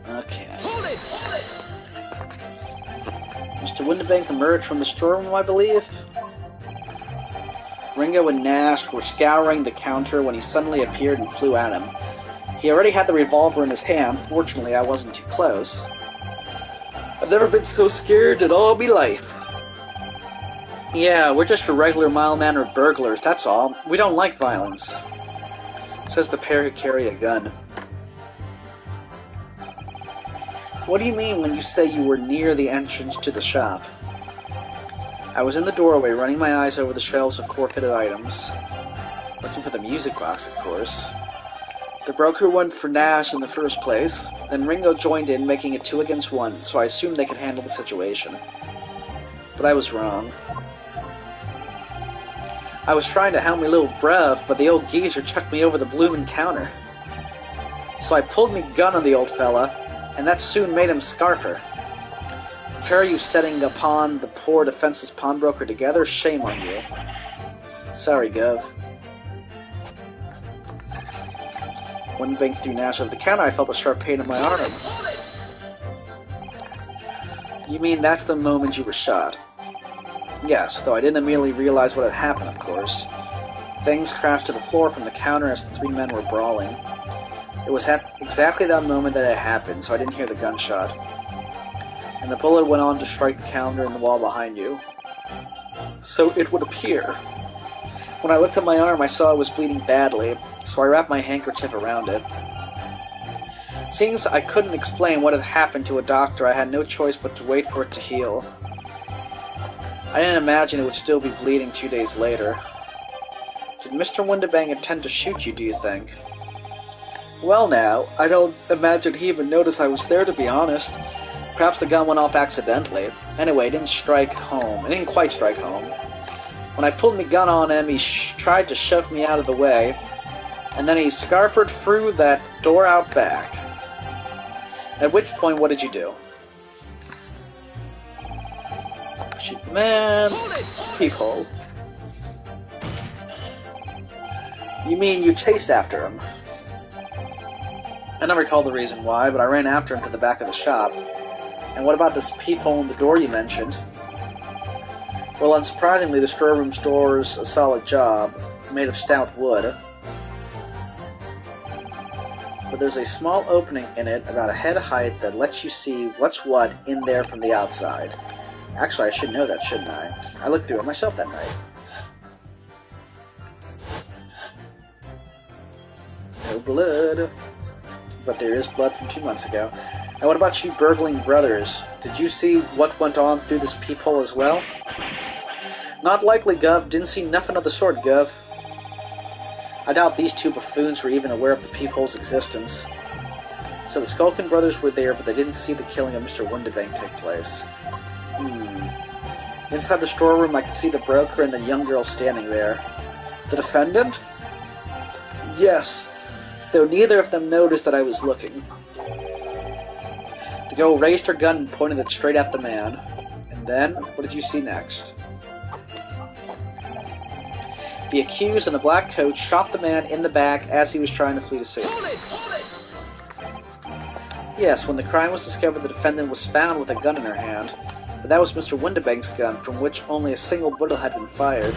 Okay. Hold it! Mr. Windibank emerged from the storeroom, I believe. Ringo and Nash were scouring the counter when he suddenly appeared and flew at him. He already had the revolver in his hand. Fortunately, I wasn't too close. I've never been so scared in all my life. Yeah, we're just your regular mild-mannered burglars, that's all. We don't like violence, says the pair who carry a gun. What do you mean when you say you were near the entrance to the shop? I was in the doorway, running my eyes over the shelves of forfeited items. Looking for the music box, of course. The broker went for Nash in the first place, then Ringo joined in, making it 2 against 1, so I assumed they could handle the situation. But I was wrong. I was trying to help me little bruv, but the old geezer chucked me over the bloomin' counter. So I pulled me gun on the old fella, and that soon made him scarper. The pair of you setting upon the poor defenseless pawnbroker together, shame on you. Sorry, Gov. When Bank threw Nash over the counter, I felt a sharp pain in my arm. You mean that's the moment you were shot? Yes, though I didn't immediately realize what had happened, of course. Things crashed to the floor from the counter as the 3 men were brawling. It was at exactly that moment that it happened, so I didn't hear the gunshot. And the bullet went on to strike the counter and the wall behind you. So it would appear. When I looked at my arm, I saw it was bleeding badly, so I wrapped my handkerchief around it. Seeing as I couldn't explain what had happened to a doctor, I had no choice but to wait for it to heal. I didn't imagine it would still be bleeding 2 days later. Did Mr. Windibank intend to shoot you, do you think? Well now, I don't imagine he even noticed I was there, to be honest. Perhaps the gun went off accidentally. Anyway, it didn't strike home. It didn't quite strike home. When I pulled my gun on him, he tried to shove me out of the way, and then he scarpered through that door out back. At which point, what did you do? Shoot the man. Peephole. You mean you chased after him? I don't recall the reason why, but I ran after him to the back of the shop. And what about this peephole in the door you mentioned? Well, unsurprisingly, the storeroom's door's a solid job, made of stout wood. But there's a small opening in it about a head height that lets you see what's what in there from the outside. Actually, I should know that, shouldn't I? I looked through it myself that night. No blood. But there is blood from 2 months ago. And what about you burgling brothers? Did you see what went on through this peephole as well? Not likely, Gov. Didn't see nothing of the sort, Gov. I doubt these 2 buffoons were even aware of the peephole's existence. So the Skulkin brothers were there, but they didn't see the killing of Mr. Windibank take place. Inside the storeroom, I could see the broker and the young girl standing there. The defendant? Yes, though neither of them noticed that I was looking. The girl raised her gun and pointed it straight at the man. And then, what did you see next? The accused in a black coat shot the man in the back as he was trying to flee the scene. Yes, when the crime was discovered, the defendant was found with a gun in her hand, but that was Mr. Windibank's gun, from which only a single bullet had been fired.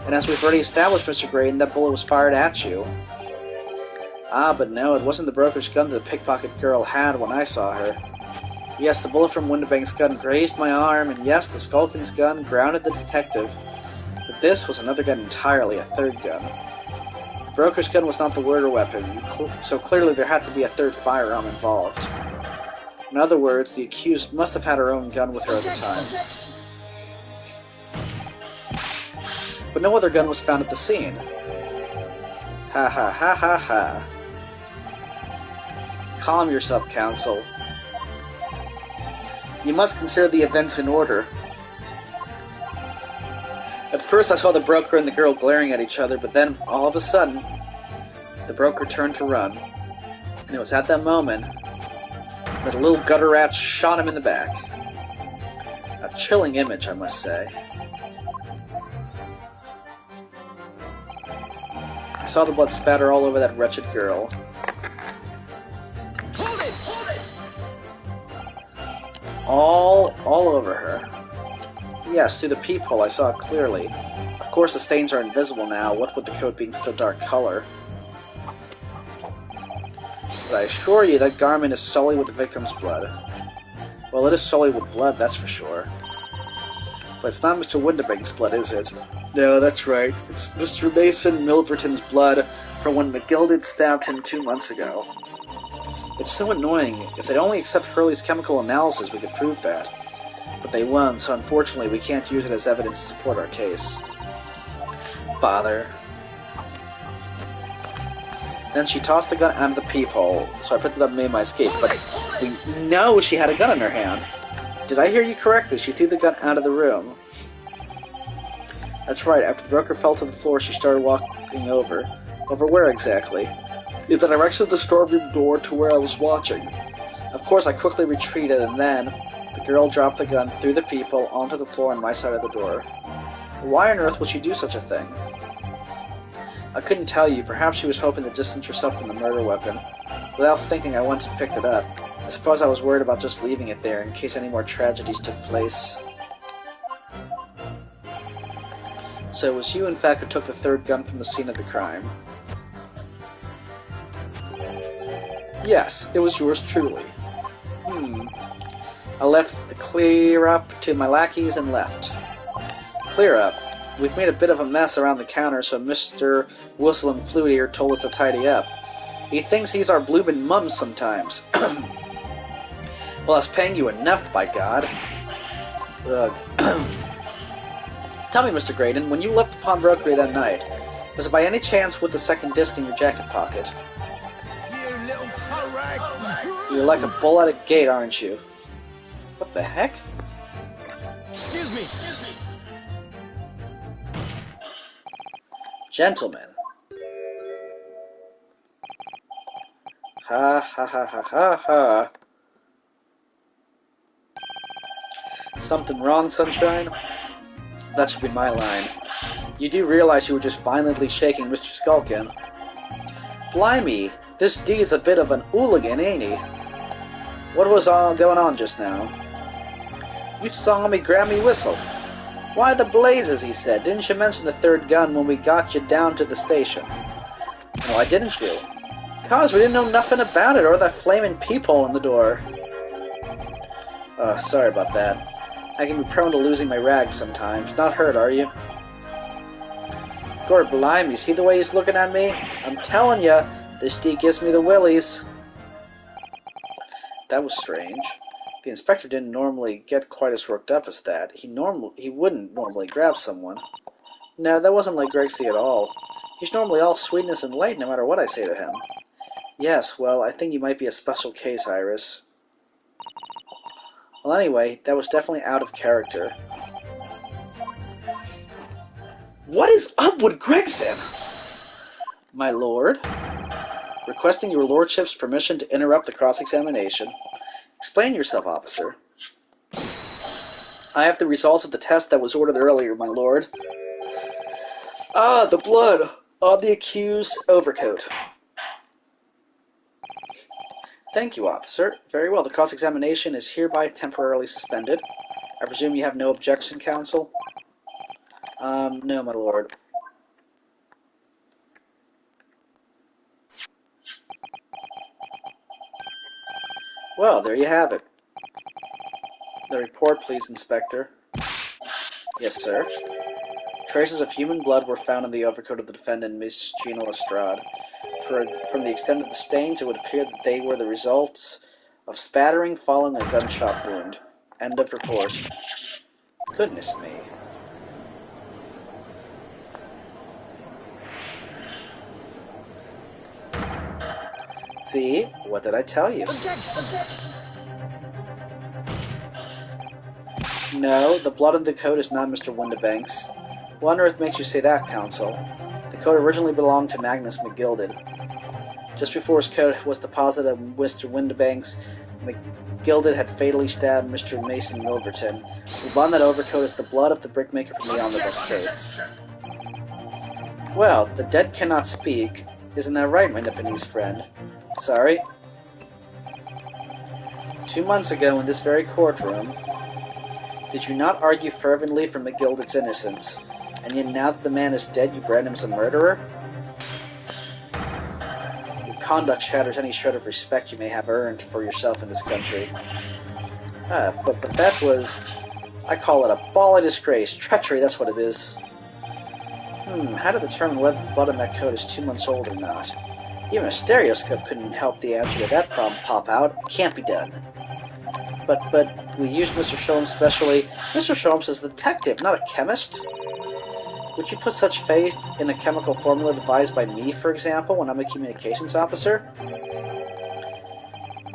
And as we've already established, Mr. Graydon, that bullet was fired at you. Ah, but no, it wasn't the broker's gun that the pickpocket girl had when I saw her. Yes, the bullet from Windibank's gun grazed my arm, and yes, the Skulkin's gun grounded the detective. But this was another gun entirely, a third gun. The broker's gun was not the murder weapon, so clearly there had to be a third firearm involved. In other words, the accused must have had her own gun with her at the time. But no other gun was found at the scene. Ha ha ha ha ha. Calm yourself, counsel. You must consider the events in order. At first I saw the broker and the girl glaring at each other, but then, all of a sudden, the broker turned to run. And it was at that moment that a little gutter rat shot him in the back. A chilling image, I must say. I saw the blood spatter all over that wretched girl. Hold it! Hold it! All over her. Yes, through the peephole I saw it clearly. Of course the stains are invisible now, what with the coat being such a dark color. But I assure you that garment is sullied with the victim's blood. Well, it is sullied with blood, that's for sure. But it's not Mr. Windibank's blood, is it? No, that's right. It's Mr. Mason Milverton's blood from when McGilded stabbed him 2 months ago. It's so annoying. If they'd only accept Hurley's chemical analysis, we could prove that. But they won't, so unfortunately we can't use it as evidence to support our case. Bother. Then she tossed the gun out of the peephole, so I picked it up and made my escape, but we know she had a gun in her hand. Did I hear you correctly? She threw the gun out of the room. That's right, after the broker fell to the floor, she started walking over. Over where exactly? In the direction of the storeroom door to where I was watching. Of course, I quickly retreated, and then the girl dropped the gun through the peephole onto the floor on my side of the door. Why on earth would she do such a thing? I couldn't tell you. Perhaps she was hoping to distance herself from the murder weapon. Without thinking, I went and picked it up. I suppose I was worried about just leaving it there in case any more tragedies took place. So it was you, in fact, who took the third gun from the scene of the crime? Yes, it was yours truly. I left the clear up to my lackeys and left. Clear up? We've made a bit of a mess around the counter, so Mr. Whistle and Flute here told us to tidy up. He thinks he's our blooming mums sometimes. Well, I was paying you enough, by God. Ugh. Tell me, Mr. Graydon, when you left the pawnbrokery that night, was it by any chance with the second disc in your jacket pocket? You little toe rag! You're like a bull at a gate, aren't you? What the heck? Excuse me! Gentlemen. Ha ha ha ha ha ha. Something wrong, Sunshine? That should be my line. You do realize you were just violently shaking Mr. Skulkin. Blimey, this D's a bit of an hooligan, ain't he? What was all going on just now? You saw me grab me whistle. Why the blazes, he said. Didn't you mention the third gun when we got you down to the station? Why didn't you? 'Cause we didn't know nothing about it, or that flaming peephole in the door. Sorry about that. I can be prone to losing my rags sometimes. Not hurt, are you? Gord blimey, see the way he's looking at me? I'm telling ya, this D gives me the willies. That was strange. The inspector didn't normally get quite as worked up as that. He wouldn't normally grab someone. No, that wasn't like Gregsy at all. He's normally all sweetness and light no matter what I say to him. Yes, well, I think you might be a special case, Iris. Well, anyway, that was definitely out of character. What is up with Gregston? My lord? Requesting your lordship's permission to interrupt the cross-examination. Explain yourself, officer. I have the results of the test that was ordered earlier, my lord. Ah, the blood on the accused's overcoat. Thank you, officer. Very well, the cross-examination is hereby temporarily suspended. I presume you have no objection, counsel? No, my lord. Well, there you have it. The report, please, Inspector. Yes, sir. Traces of human blood were found in the overcoat of the defendant, Miss Gina Lestrade. From the extent of the stains, it would appear that they were the results of spattering following a gunshot wound. End of report. Goodness me. See? What did I tell you? Objection! No, the blood in the coat is not Mr. Windibank's. What on earth makes you say that, Counsel? The coat originally belonged to Magnus McGilded. Just before his coat was deposited at Mr. Windibank's, McGilded had fatally stabbed Mr. Mason Milverton. So the blood on that overcoat is the blood of the brickmaker from the omnibus case. Well, the dead cannot speak. Isn't that right, my Nipponese friend? Sorry. 2 months ago in this very courtroom, did you not argue fervently for McGilded's innocence? And yet now that the man is dead, you brand him as a murderer? Your conduct shatters any shred of respect you may have earned for yourself in this country. But that was... I call it a ball of disgrace. Treachery, that's what it is. How to determine whether the blood in that coat is 2 months old or not? Even a stereoscope couldn't help the answer to that problem pop out. It can't be done. But we used Mr. Sholmes specially. Mr. Sholmes is a detective, not a chemist. Would you put such faith in a chemical formula devised by me, for example, when I'm a communications officer?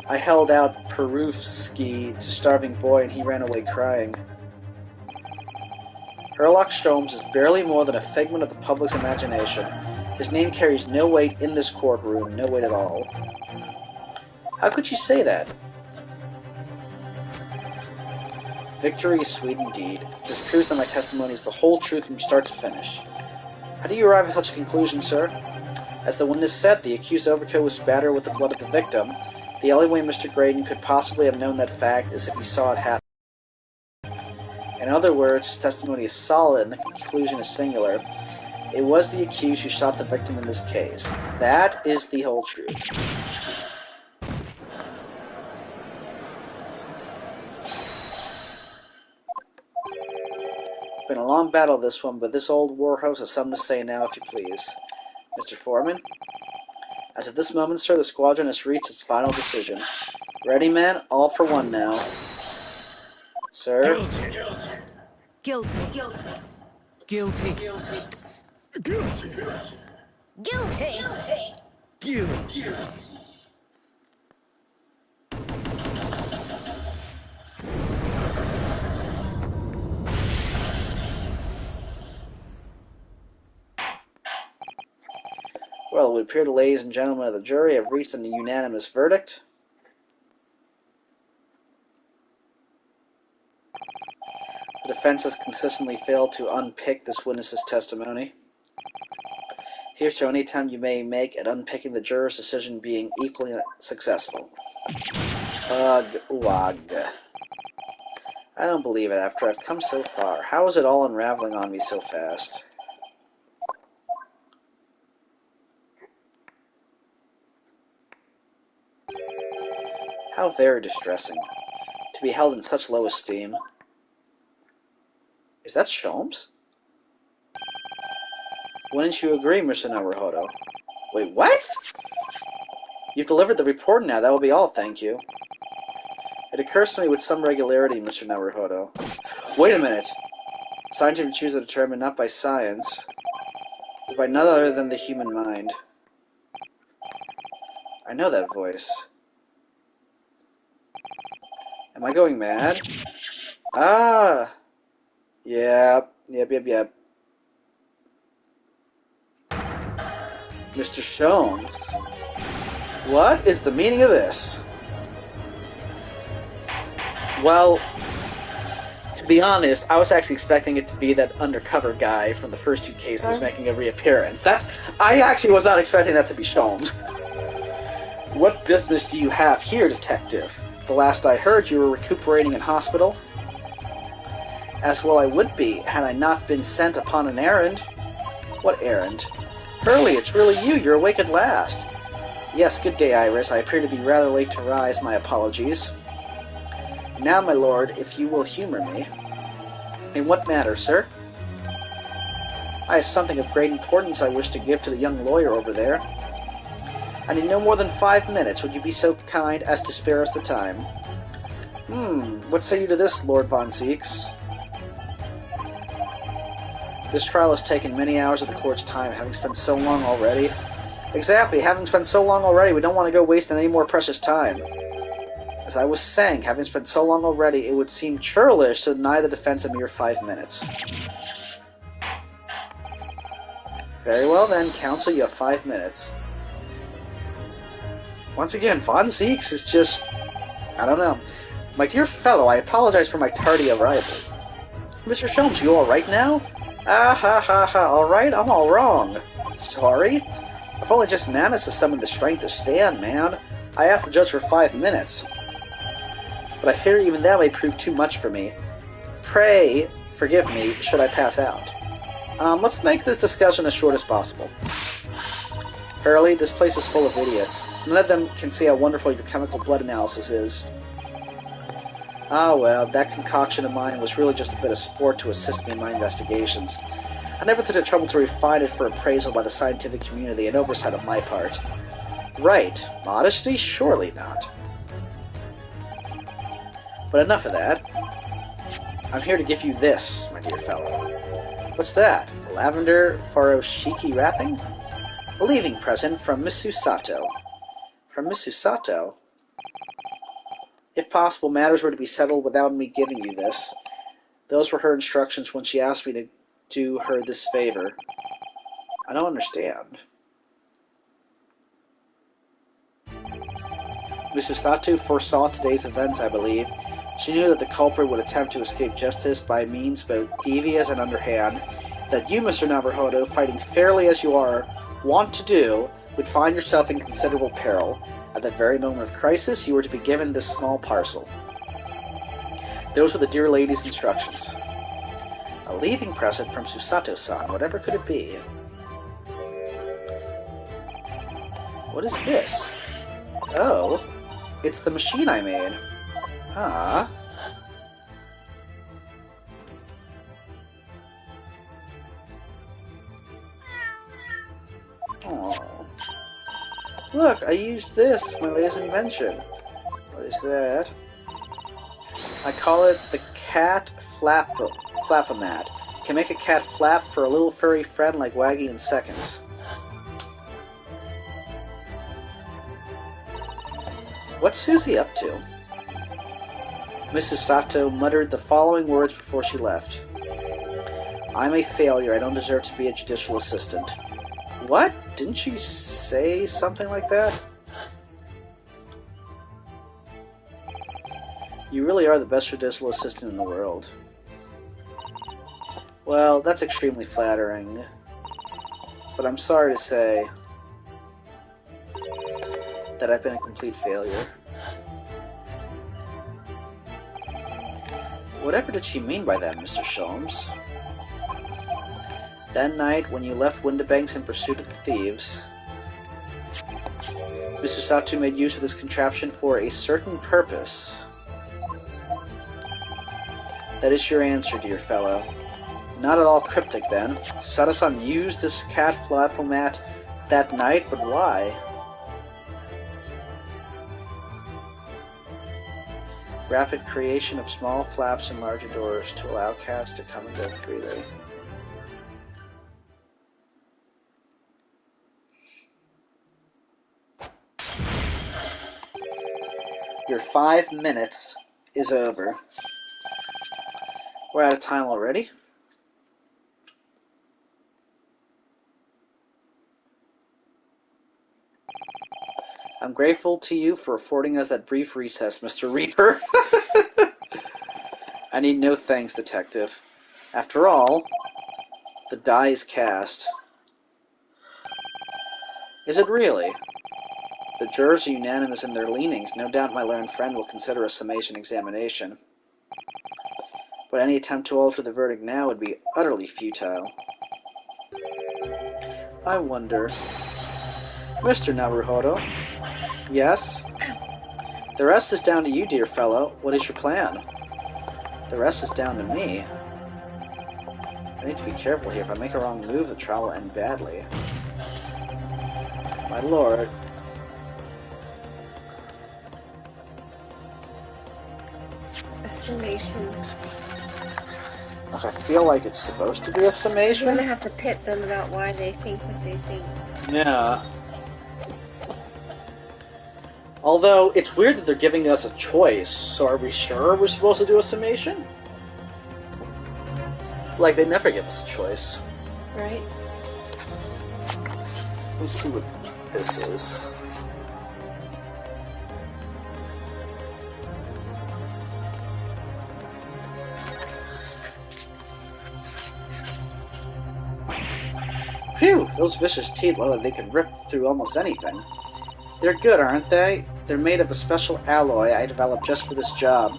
I held out Perufsky to Starving Boy and he ran away crying. Herlock Sholmes is barely more than a figment of the public's imagination. His name carries no weight in this courtroom, no weight at all. How could you say that? Victory is sweet indeed. It appears that my testimony is the whole truth from start to finish. How do you arrive at such a conclusion, sir? As the witness said, the accused overcoat was spattered with the blood of the victim. The only way Mr. Graydon could possibly have known that fact is if he saw it happen. In other words, his testimony is solid and the conclusion is singular. It was the accused who shot the victim in this case. That is the whole truth. Been a long battle, this one, but this old warhorse has something to say now, if you please. Mr. Foreman? As of this moment, sir, the squadron has reached its final decision. Ready, men? All for one now. Sir? Guilty. Guilty. Guilty. Well, it would appear the ladies and gentlemen of the jury have reached a unanimous verdict. The defense has consistently failed to unpick this witness's testimony. Here's to any attempt you may make at unpicking the juror's decision being equally successful. Ugh, wag. I don't believe it after I've come so far. How is it all unraveling on me so fast? How very distressing. To be held in such low esteem. Is that Sholmes? Wouldn't you agree, Mr. Naruhodo? Wait, what? You've delivered the report now. That will be all, thank you. It occurs to me with some regularity, Mr. Naruhodo. Wait a minute. Scientific truths are determined not by science, but by none other than the human mind. I know that voice. Am I going mad? Ah! Yep. Mr. Sholmes. What is the meaning of this? Well, to be honest, I was actually expecting it to be that undercover guy from the first two cases making a reappearance. I actually was not expecting that to be Sholmes. What business do you have here, detective? The last I heard, you were recuperating in hospital. As well I would be, had I not been sent upon an errand. What errand? Hurley, it's really you. You're awake at last. Yes, good day, Iris. I appear to be rather late to rise. My apologies. Now, my lord, if you will humor me. In what matter, sir? I have something of great importance I wish to give to the young lawyer over there. I need no more than 5 minutes. Would you be so kind as to spare us the time? What say you to this, Lord Von Zieks? This trial has taken many hours of the court's time, having spent so long already. Exactly, having spent so long already, we don't want to go wasting any more precious time. As I was saying, having spent so long already, it would seem churlish to deny the defense a mere 5 minutes. Very well then, counsel, you have 5 minutes. Once again, Von Zieks is just... I don't know. My dear fellow, I apologize for my tardy arrival. Mr. Sholmes, you alright now? Ah ha ha ha, alright? I'm all wrong. Sorry? I've only just managed to summon the strength to stand, man. I asked the judge for 5 minutes. But I fear even that may prove too much for me. Pray, forgive me, should I pass out. Let's make this discussion as short as possible. Hurley, this place is full of idiots. None of them can see how wonderful your chemical blood analysis is. Ah well, that concoction of mine was really just a bit of sport to assist me in my investigations. I never took the trouble to refine it for appraisal by the scientific community, an oversight on my part. Right, modesty? Surely not. But enough of that. I'm here to give you this, my dear fellow. What's that? A lavender furoshiki wrapping? A leaving present from Miss Susato. From Miss Susato? If possible, matters were to be settled without me giving you this. Those were her instructions when she asked me to do her this favor. I don't understand. Miss Susato foresaw today's events, I believe. She knew that the culprit would attempt to escape justice by means both devious and underhand, that you, Mr. Naruhodo, fighting fairly as you are wont to do, would find yourself in considerable peril. At that very moment of crisis, you were to be given this small parcel. Those were the dear lady's instructions. A leaving present from Susato-san, whatever could it be? What is this? Oh, it's the machine I made. Ah. Oh. Look, I used this, my latest invention. What is that? I call it the cat flapomat. Can make a cat flap for a little furry friend like Waggy in seconds. What's Susie up to? Mrs. Sato muttered the following words before she left. I'm a failure. I don't deserve to be a judicial assistant. What? Didn't she say something like that? You really are the best judicial assistant in the world. Well, that's extremely flattering. But I'm sorry to say that I've been a complete failure. Whatever did she mean by that, Mr. Sholmes? That night, when you left Windibanks in pursuit of the thieves, Mr. Sato made use of this contraption for a certain purpose. That is your answer, dear fellow. Not at all cryptic, then. Susato-san used this cat flapomat that night, but why? Rapid creation of small flaps and larger doors to allow cats to come and go freely. Your 5 minutes is over. We're out of time already. I'm grateful to you for affording us that brief recess, Mr. Reaper. I need no thanks, Detective. After all, the die is cast. Is it really? The jurors are unanimous in their leanings. No doubt my learned friend will consider a summation examination. But any attempt to alter the verdict now would be utterly futile. I wonder... Mr. Naruhodo? Yes? The rest is down to you, dear fellow. What is your plan? The rest is down to me. I need to be careful here. If I make a wrong move, the trial will end badly. My lord. A summation. I feel like it's supposed to be a summation. You're gonna have to pit them about why they think what they think. Yeah. Although, it's weird that they're giving us a choice, so are we sure we're supposed to do a summation? Like, they never give us a choice. Right? Let's see what this is. Phew! Those vicious teeth look like they can rip through almost anything. They're good, aren't they? They're made of a special alloy I developed just for this job.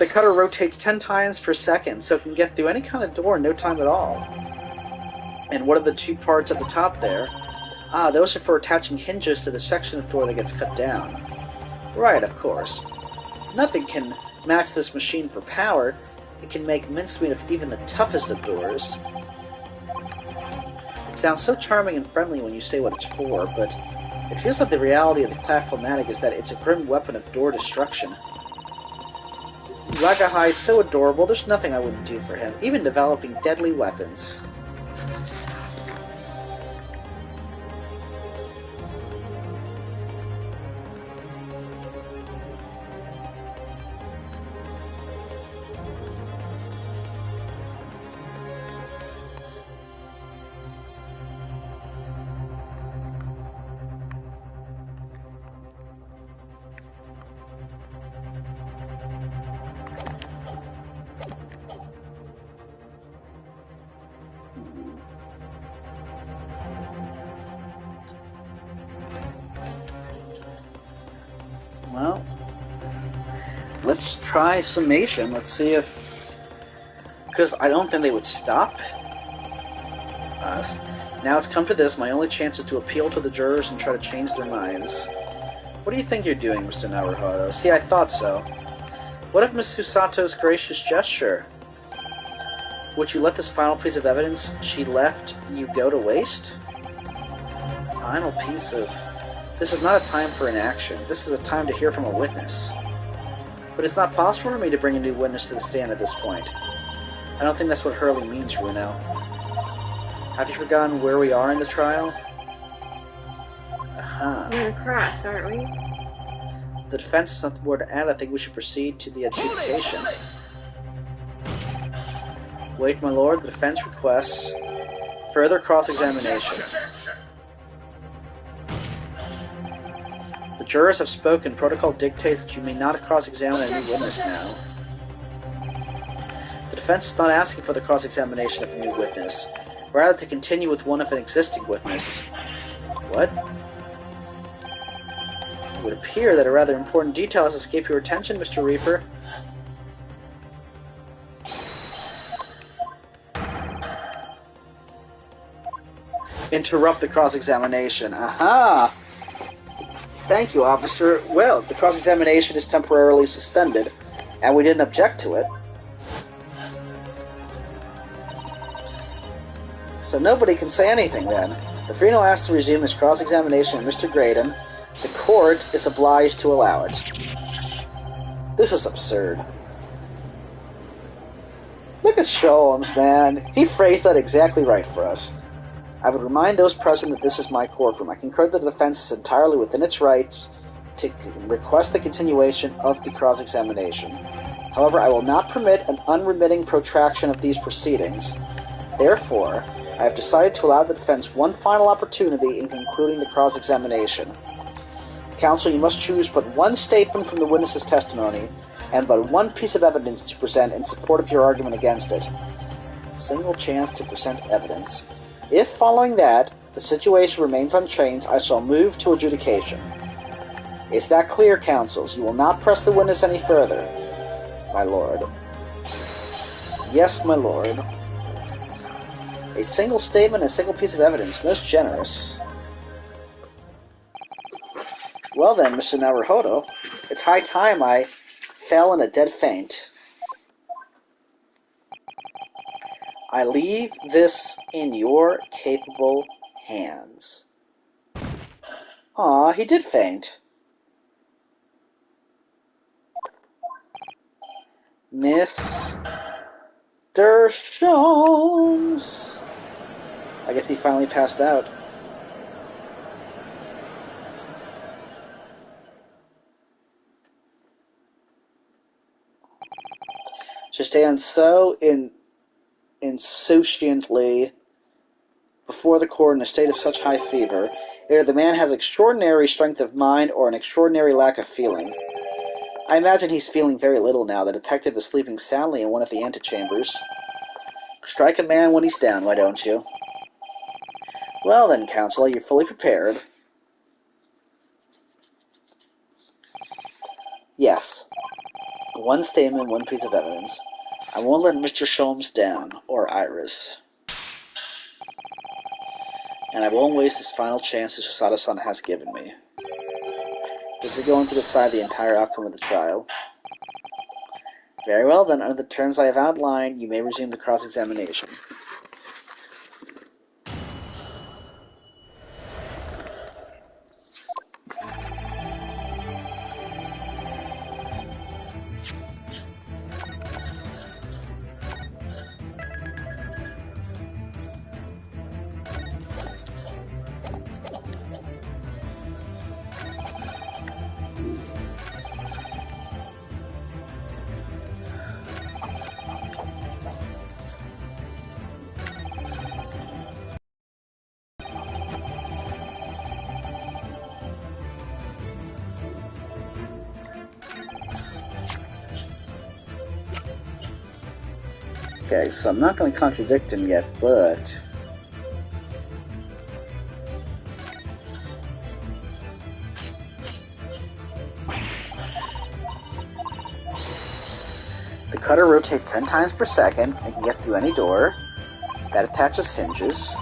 The cutter rotates 10 times per second, so it can get through any kind of door in no time at all. And what are the two parts at the top there? Ah, those are for attaching hinges to the section of door that gets cut down. Right, of course. Nothing can match this machine for power. It can make mincemeat of even the toughest of doors. It sounds so charming and friendly when you say what it's for, but it feels like the reality of the Claflematic is that it's a grim weapon of door destruction. Ragahai is so adorable, there's nothing I wouldn't do for him, even developing deadly weapons. Well, let's try summation. Let's see if... Because I don't think they would stop us. Now it's come to this, my only chance is to appeal to the jurors and try to change their minds. What do you think you're doing, Mr. Naruhodo? See, I thought so. What of Miss Husato's gracious gesture? Would you let this final piece of evidence she left you go to waste? Final piece of... This is not a time for inaction. This is a time to hear from a witness. But it's not possible for me to bring a new witness to the stand at this point. I don't think that's what Hurley means, Runo. Have you forgotten where we are in the trial? Aha. We're gonna cross, aren't we? The defense has nothing more to add. I think we should proceed to the adjudication. Wait, my lord. The defense requests further cross-examination. The jurors have spoken. Protocol dictates that you may not cross-examine a new witness now. The defense is not asking for the cross-examination of a new witness, rather to continue with one of an existing witness. What? It would appear that a rather important detail has escaped your attention, Mr. Reaper. Interrupt the cross-examination. Aha! Thank you, officer. Well, the cross-examination is temporarily suspended, and we didn't object to it. So nobody can say anything, then. If Reno asks to resume his cross-examination of Mr. Graydon, the court is obliged to allow it. This is absurd. Look at Sholmes, man. He phrased that exactly right for us. I would remind those present that this is my courtroom. I concur that the defense is entirely within its rights to request the continuation of the cross-examination. However, I will not permit an unremitting protraction of these proceedings. Therefore, I have decided to allow the defense one final opportunity in concluding the cross-examination. Counsel, you must choose but one statement from the witness's testimony and but one piece of evidence to present in support of your argument against it. Single chance to present evidence. If, following that, the situation remains unchanged, I shall move to adjudication. Is that clear, counsels? You will not press the witness any further, my lord. Yes, my lord. A single statement, a single piece of evidence. Most generous. Well then, Mr. Naruhodo, It's high time I fell in a dead faint. I leave this in your capable hands. Aw, he did faint. Mr. Sholmes. I guess he finally passed out. To stand so insouciantly before the court in a state of such high fever, either the man has extraordinary strength of mind or an extraordinary lack of feeling. I imagine he's feeling very little now. The detective is sleeping soundly in one of the antechambers. Strike a man when he's down, why don't you? Well then, counsel, are you fully prepared? Yes. One statement, one piece of evidence. I won't let Mr. Sholmes down, or Iris. And I won't waste this final chance that Shasada-san has given me. This is going to decide the entire outcome of the trial. Very well, then, under the terms I have outlined, you may resume the cross-examination. Okay, so I'm not going to contradict him yet, but... the cutter rotates 10 times per second and can get through any door. That attaches hinges.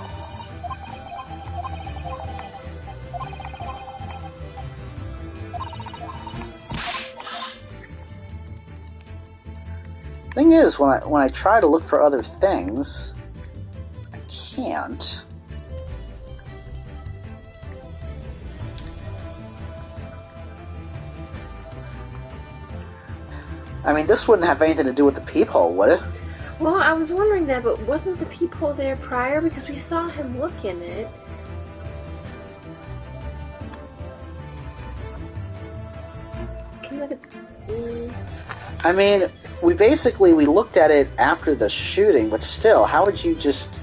Thing is, when I try to look for other things, I can't. I mean, this wouldn't have anything to do with the peephole, would it? Well, I was wondering that, but wasn't the peephole there prior? Because we saw him look in it. Can you look at... I mean, we looked at it after the shooting, but still, how would you just...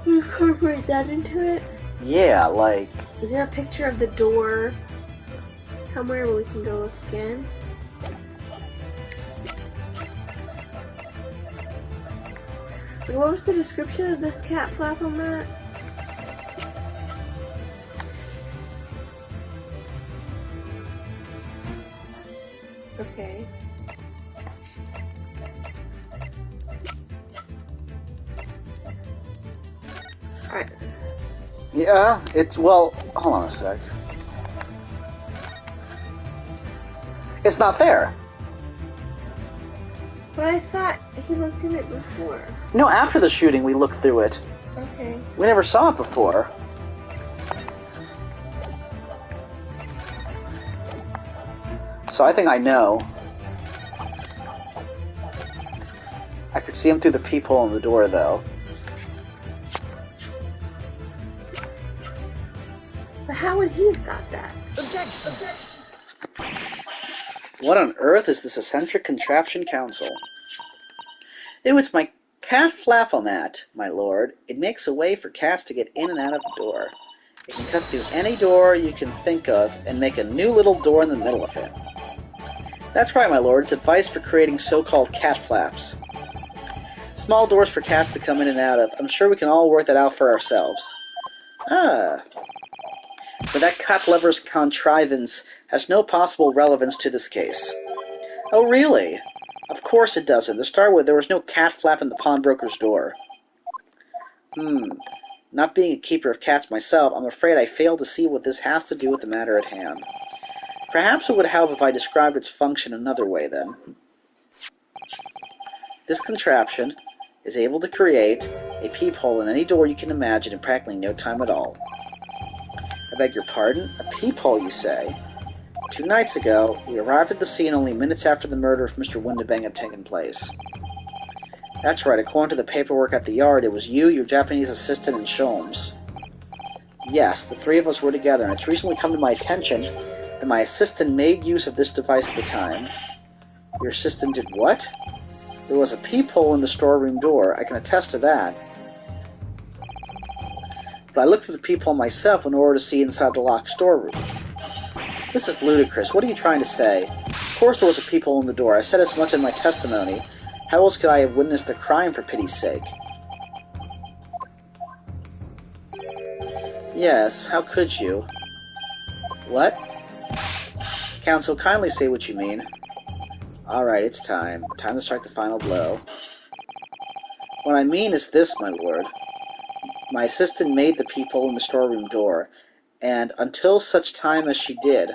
incorporate that into it? Yeah, like... Is there a picture of the door somewhere where we can go look again? What was the description of the cat flap on that? Okay. Alright. Yeah, it's, well, hold on a sec. It's not there. But I thought he looked in it before. No, after the shooting we looked through it. Okay. We never saw it before. So I think I know. I could see him through the peephole in the door, though. But how would he have got that? Objection! What on earth is this eccentric contraption, counsel? It was my cat flap-o-mat, my lord. It makes a way for cats to get in and out of the door. It can cut through any door you can think of and make a new little door in the middle of it. That's right, my lord. It's advice for creating so-called cat flaps. Small doors for cats to come in and out of. I'm sure we can all work that out for ourselves. Ah. But that cat lover's contrivance has no possible relevance to this case. Oh, really? Of course it doesn't. To start with, there was no cat flap in the pawnbroker's door. Not being a keeper of cats myself, I'm afraid I fail to see what this has to do with the matter at hand. Perhaps it would help if I described its function another way, then. This contraption is able to create a peephole in any door you can imagine in practically no time at all. I beg your pardon? A peephole, you say? 2 nights ago, we arrived at the scene only minutes after the murder of Mr. Windabang had taken place. That's right, according to the paperwork at the yard, it was you, your Japanese assistant, and Sholmes. Yes, the 3 of us were together, and it's recently come to my attention that my assistant made use of this device at the time. Your assistant did what? There was a peephole in the storeroom door, I can attest to that. But I looked through the peephole myself in order to see inside the locked storeroom. This is ludicrous. What are you trying to say? Of course there was a peephole in the door. I said as much in my testimony. How else could I have witnessed the crime, for pity's sake? Yes, how could you? What? Counsel, kindly say what you mean. Alright, it's time. Time to strike the final blow. What I mean is this, my lord. My assistant made the peephole in the storeroom door, and until such time as she did,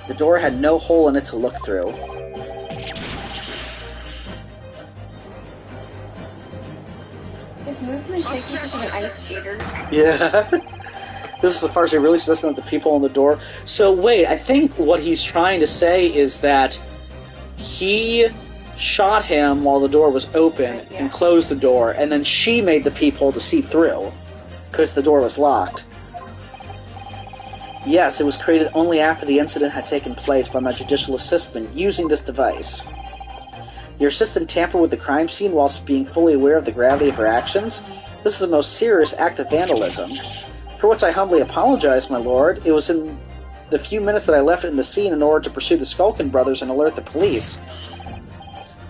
the door had no hole in it to look through. His movement takes him like an ice skater. Yeah. This is the part where he really says that the peephole in the door. So wait, I think what he's trying to say is that he shot him while the door was open and closed the door, and then she made the peephole to see through, because the door was locked. Yes, it was created only after the incident had taken place by my judicial assistant using this device. Your assistant tampered with the crime scene whilst being fully aware of the gravity of her actions? This is a most serious act of vandalism. For which I humbly apologize, my lord. It was in the few minutes that I left in the scene in order to pursue the Skulkin brothers and alert the police.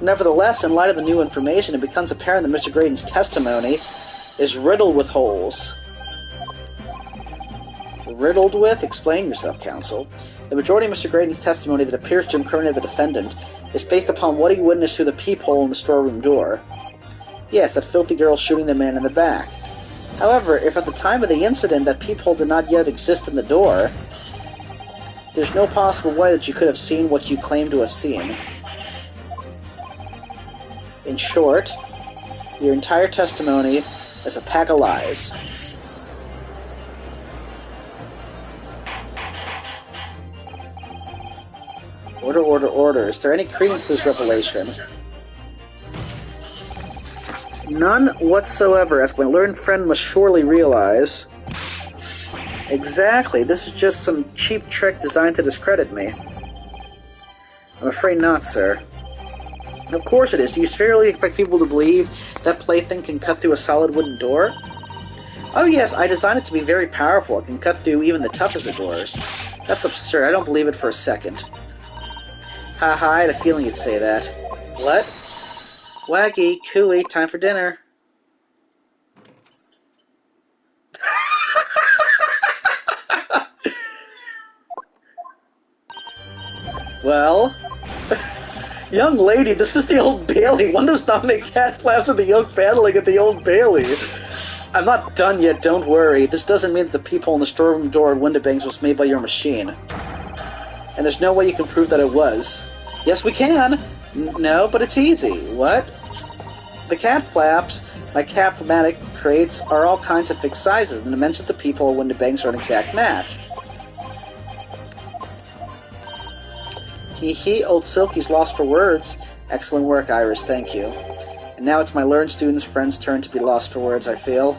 Nevertheless, in light of the new information, it becomes apparent that Mr. Graydon's testimony is riddled with holes. Riddled with? Explain yourself, counsel. The majority of Mr. Graydon's testimony that appears to incriminate the defendant is based upon what he witnessed through the peephole in the storeroom door. Yes, that filthy girl shooting the man in the back. However, if at the time of the incident that peephole did not yet exist in the door, there's no possible way that you could have seen what you claim to have seen. In short, your entire testimony is a pack of lies. Order, order, order. Is there any credence to this revelation? None whatsoever, as my learned friend must surely realize. Exactly, this is just some cheap trick designed to discredit me. I'm afraid not, sir. Of course it is. Do you seriously expect people to believe that plaything can cut through a solid wooden door? Oh yes, I designed it to be very powerful. It can cut through even the toughest of doors. That's absurd. I don't believe it for a second. Haha, I had a feeling you'd say that. What? Waggy, cooey, time for dinner. Well, young lady, this is the Old Bailey. One does not make cat flaps of the young paddling at the Old Bailey. I'm not done yet, don't worry. This doesn't mean that the peephole in the storeroom door at Windabangs was made by your machine. And there's no way you can prove that it was. Yes, we can. No, but it's easy. What? The cat flaps my Cat-Flamatic creates are all kinds of fixed sizes. The dimensions of the peephole at Windabangs are an exact match. Hee, old Silky's lost for words. Excellent work, Iris, thank you. And now it's my learned student's friend's turn to be lost for words, I feel.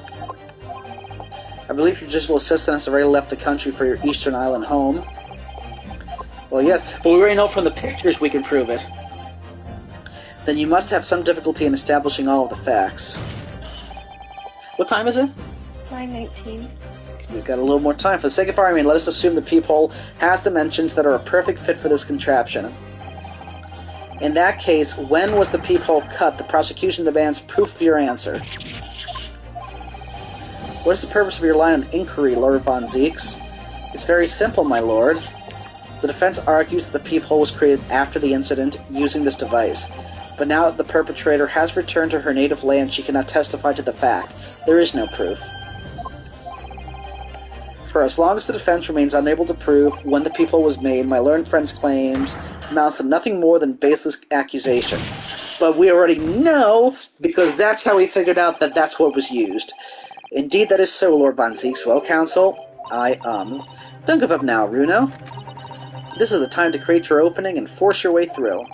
I believe your digital assistant has already left the country for your Eastern Island home. Well, yes, but we already know from the pictures we can prove it. Then you must have some difficulty in establishing all of the facts. What time is it? 9:19. We've got a little more time. For the sake of argument, let us assume the peephole has dimensions that are a perfect fit for this contraption. In that case, when was the peephole cut? The prosecution demands proof of your answer. What is the purpose of your line of inquiry, Lord Von Zeeks? It's very simple, my lord. The defense argues that the peephole was created after the incident using this device. But now that the perpetrator has returned to her native land, she cannot testify to the fact. There is no proof. For as long as the defense remains unable to prove when the peephole was made, my learned friend's claims amounts to nothing more than baseless accusation. But we already know, because that's how we figured out that that's what was used. Indeed, that is so, Lord Von Zieks. Well, Counsel, don't give up now, Runo. This is the time to create your opening and force your way through.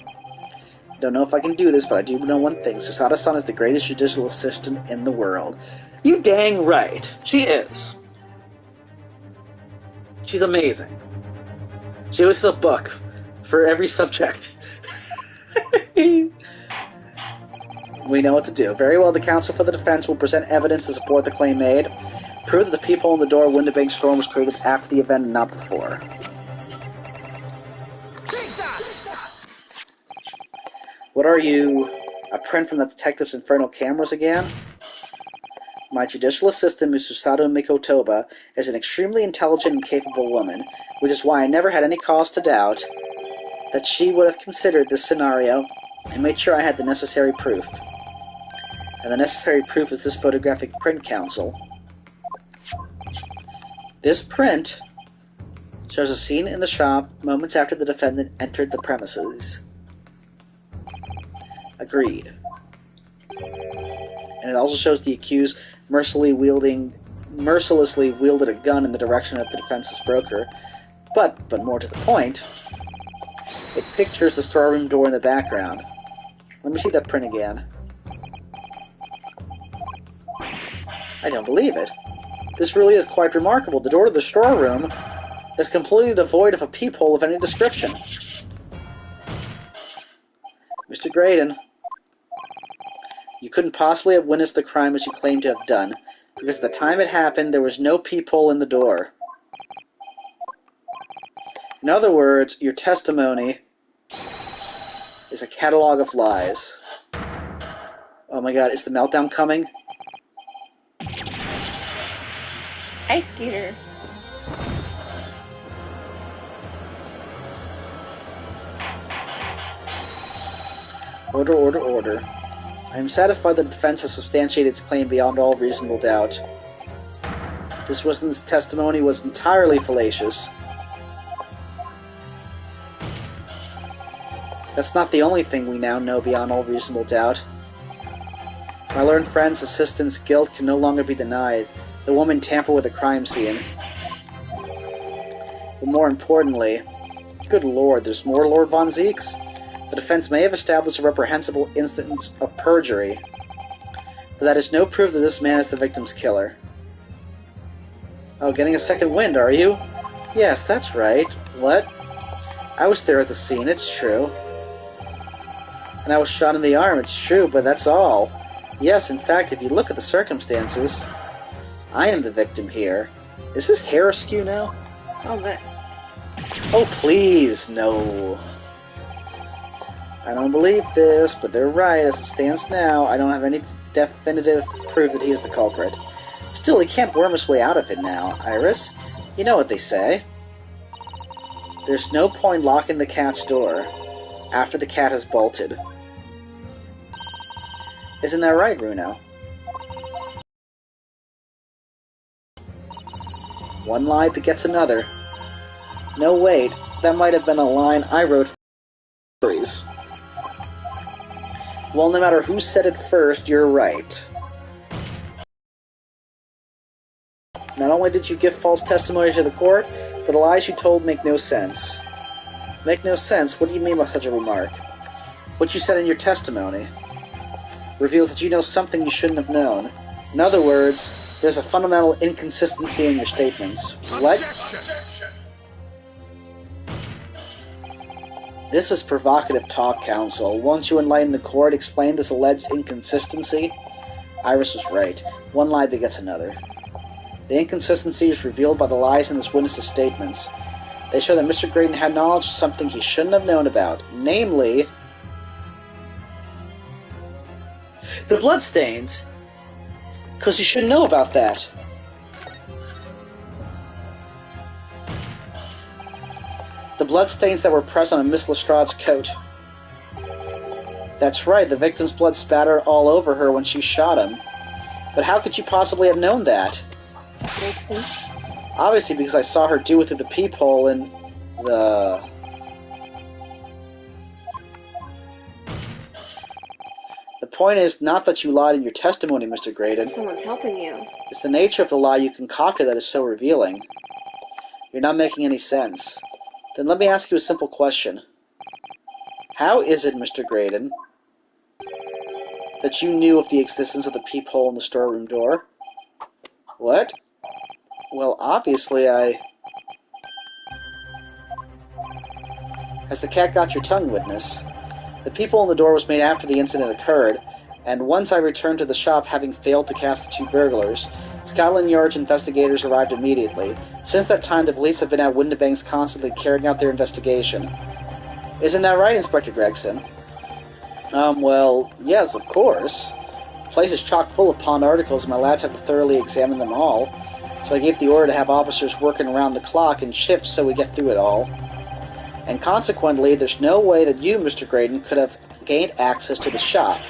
Don't know if I can do this, but I do know one thing. Susato-san is the greatest judicial assistant in the world. You dang right. She is. She's amazing. She was a book for every subject. We know what to do. Very well, the counsel for the defense will present evidence to support the claim made. Prove that the peephole in the door when the big storm was created after the event and not before. Take that! What are you? A print from the detective's infernal cameras again? My judicial assistant, Ms. Susato Mikotoba, is an extremely intelligent and capable woman, which is why I never had any cause to doubt that she would have considered this scenario and made sure I had the necessary proof. And the necessary proof is this photographic print, Counsel. This print shows a scene in the shop moments after the defendant entered the premises. Agreed. And it also shows the accused mercilessly wielded a gun in the direction of the defense's broker. But more to the point, it pictures the storeroom door in the background. Let me see that print again. I don't believe it. This really is quite remarkable. The door to the storeroom is completely devoid of a peephole of any description. Mr. Graydon, you couldn't possibly have witnessed the crime as you claim to have done, because at the time it happened, there was no peephole in the door. In other words, your testimony is a catalog of lies. Oh my god, is the meltdown coming? Ice skater. Order, order, order. I am satisfied that the defense has substantiated its claim beyond all reasonable doubt. This Wilson's testimony was entirely fallacious. That's not the only thing we now know beyond all reasonable doubt. My learned friend's assistant's guilt can no longer be denied. The woman tampered with a crime scene. But more importantly, good lord, there's more, Lord Von Zieks. The defense may have established a reprehensible instance of perjury, but that is no proof that this man is the victim's killer. Oh, getting a second wind, are you? Yes, that's right. What? I was there at the scene, it's true. And I was shot in the arm, it's true, but that's all. Yes, in fact, if you look at the circumstances, I am the victim here. Is his hair askew now? Oh, but Oh, please, no. I don't believe this, but they're right. As it stands now, I don't have any definitive proof that he is the culprit. Still, he can't worm his way out of it now, Iris. You know what they say. There's no point locking the cat's door after the cat has bolted. Isn't that right, Runo? One lie begets another. No, wait. That might have been a line I wrote for stories. Well, no matter who said it first, you're right. Not only did you give false testimony to the court, but the lies you told make no sense. Make no sense? What do you mean by such a remark? What you said in your testimony reveals that you know something you shouldn't have known. In other words, there's a fundamental inconsistency in your statements. What? Objection! This is provocative talk, Counsel. Won't you enlighten the court, explain this alleged inconsistency? Iris was right. One lie begets another. The inconsistency is revealed by the lies in this witness's statements. They show that Mr. Graydon had knowledge of something he shouldn't have known about, namely the bloodstains. Because he should know about that. The bloodstains that were present on Miss Lestrade's coat. That's right, the victim's blood spattered all over her when she shot him. But how could you possibly have known that? Nixon. Obviously, because I saw her do it through the peephole in the... The point is not that you lied in your testimony, Mr. Graydon. Someone's helping you. It's the nature of the lie you concocted that is so revealing. You're not making any sense. Then let me ask you a simple question. How is it, Mr. Graydon, that you knew of the existence of the peephole in the storeroom door? What? Well, obviously Has the cat got your tongue, witness? The peephole in the door was made after the incident occurred, and once I returned to the shop having failed to catch the 2 burglars, Scotland Yard's investigators arrived immediately. Since that time, the police have been at Windibanks constantly carrying out their investigation. Isn't that right, Inspector Gregson? Well, yes, of course. The place is chock full of pawned articles, and my lads have to thoroughly examine them all. So I gave the order to have officers working around the clock in shifts so we get through it all. And consequently, there's no way that you, Mr. Graydon, could have gained access to the shop.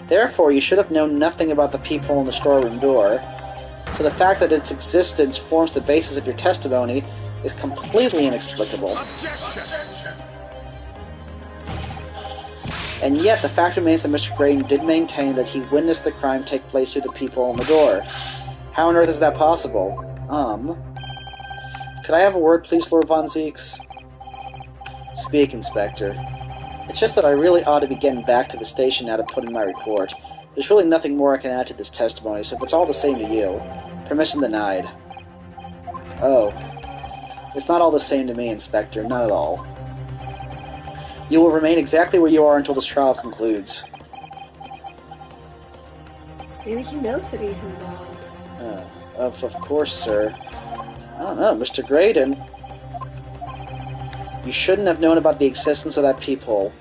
Therefore, you should have known nothing about the peephole in the storeroom door. So the fact that its existence forms the basis of your testimony is completely inexplicable. Objection! And yet, the fact remains that Mr. Graydon did maintain that he witnessed the crime take place through the peephole in the door. How on earth is that possible? Could I have a word, please, Lord Von Zieks? Speak, Inspector. It's just that I really ought to be getting back to the station now to put in my report. There's really nothing more I can add to this testimony, so if it's all the same to you, permission denied. Oh. It's not all the same to me, Inspector, not at all. You will remain exactly where you are until this trial concludes. Maybe he knows that he's involved. Of course, sir. I don't know, Mr. Graydon. You shouldn't have known about the existence of that peephole.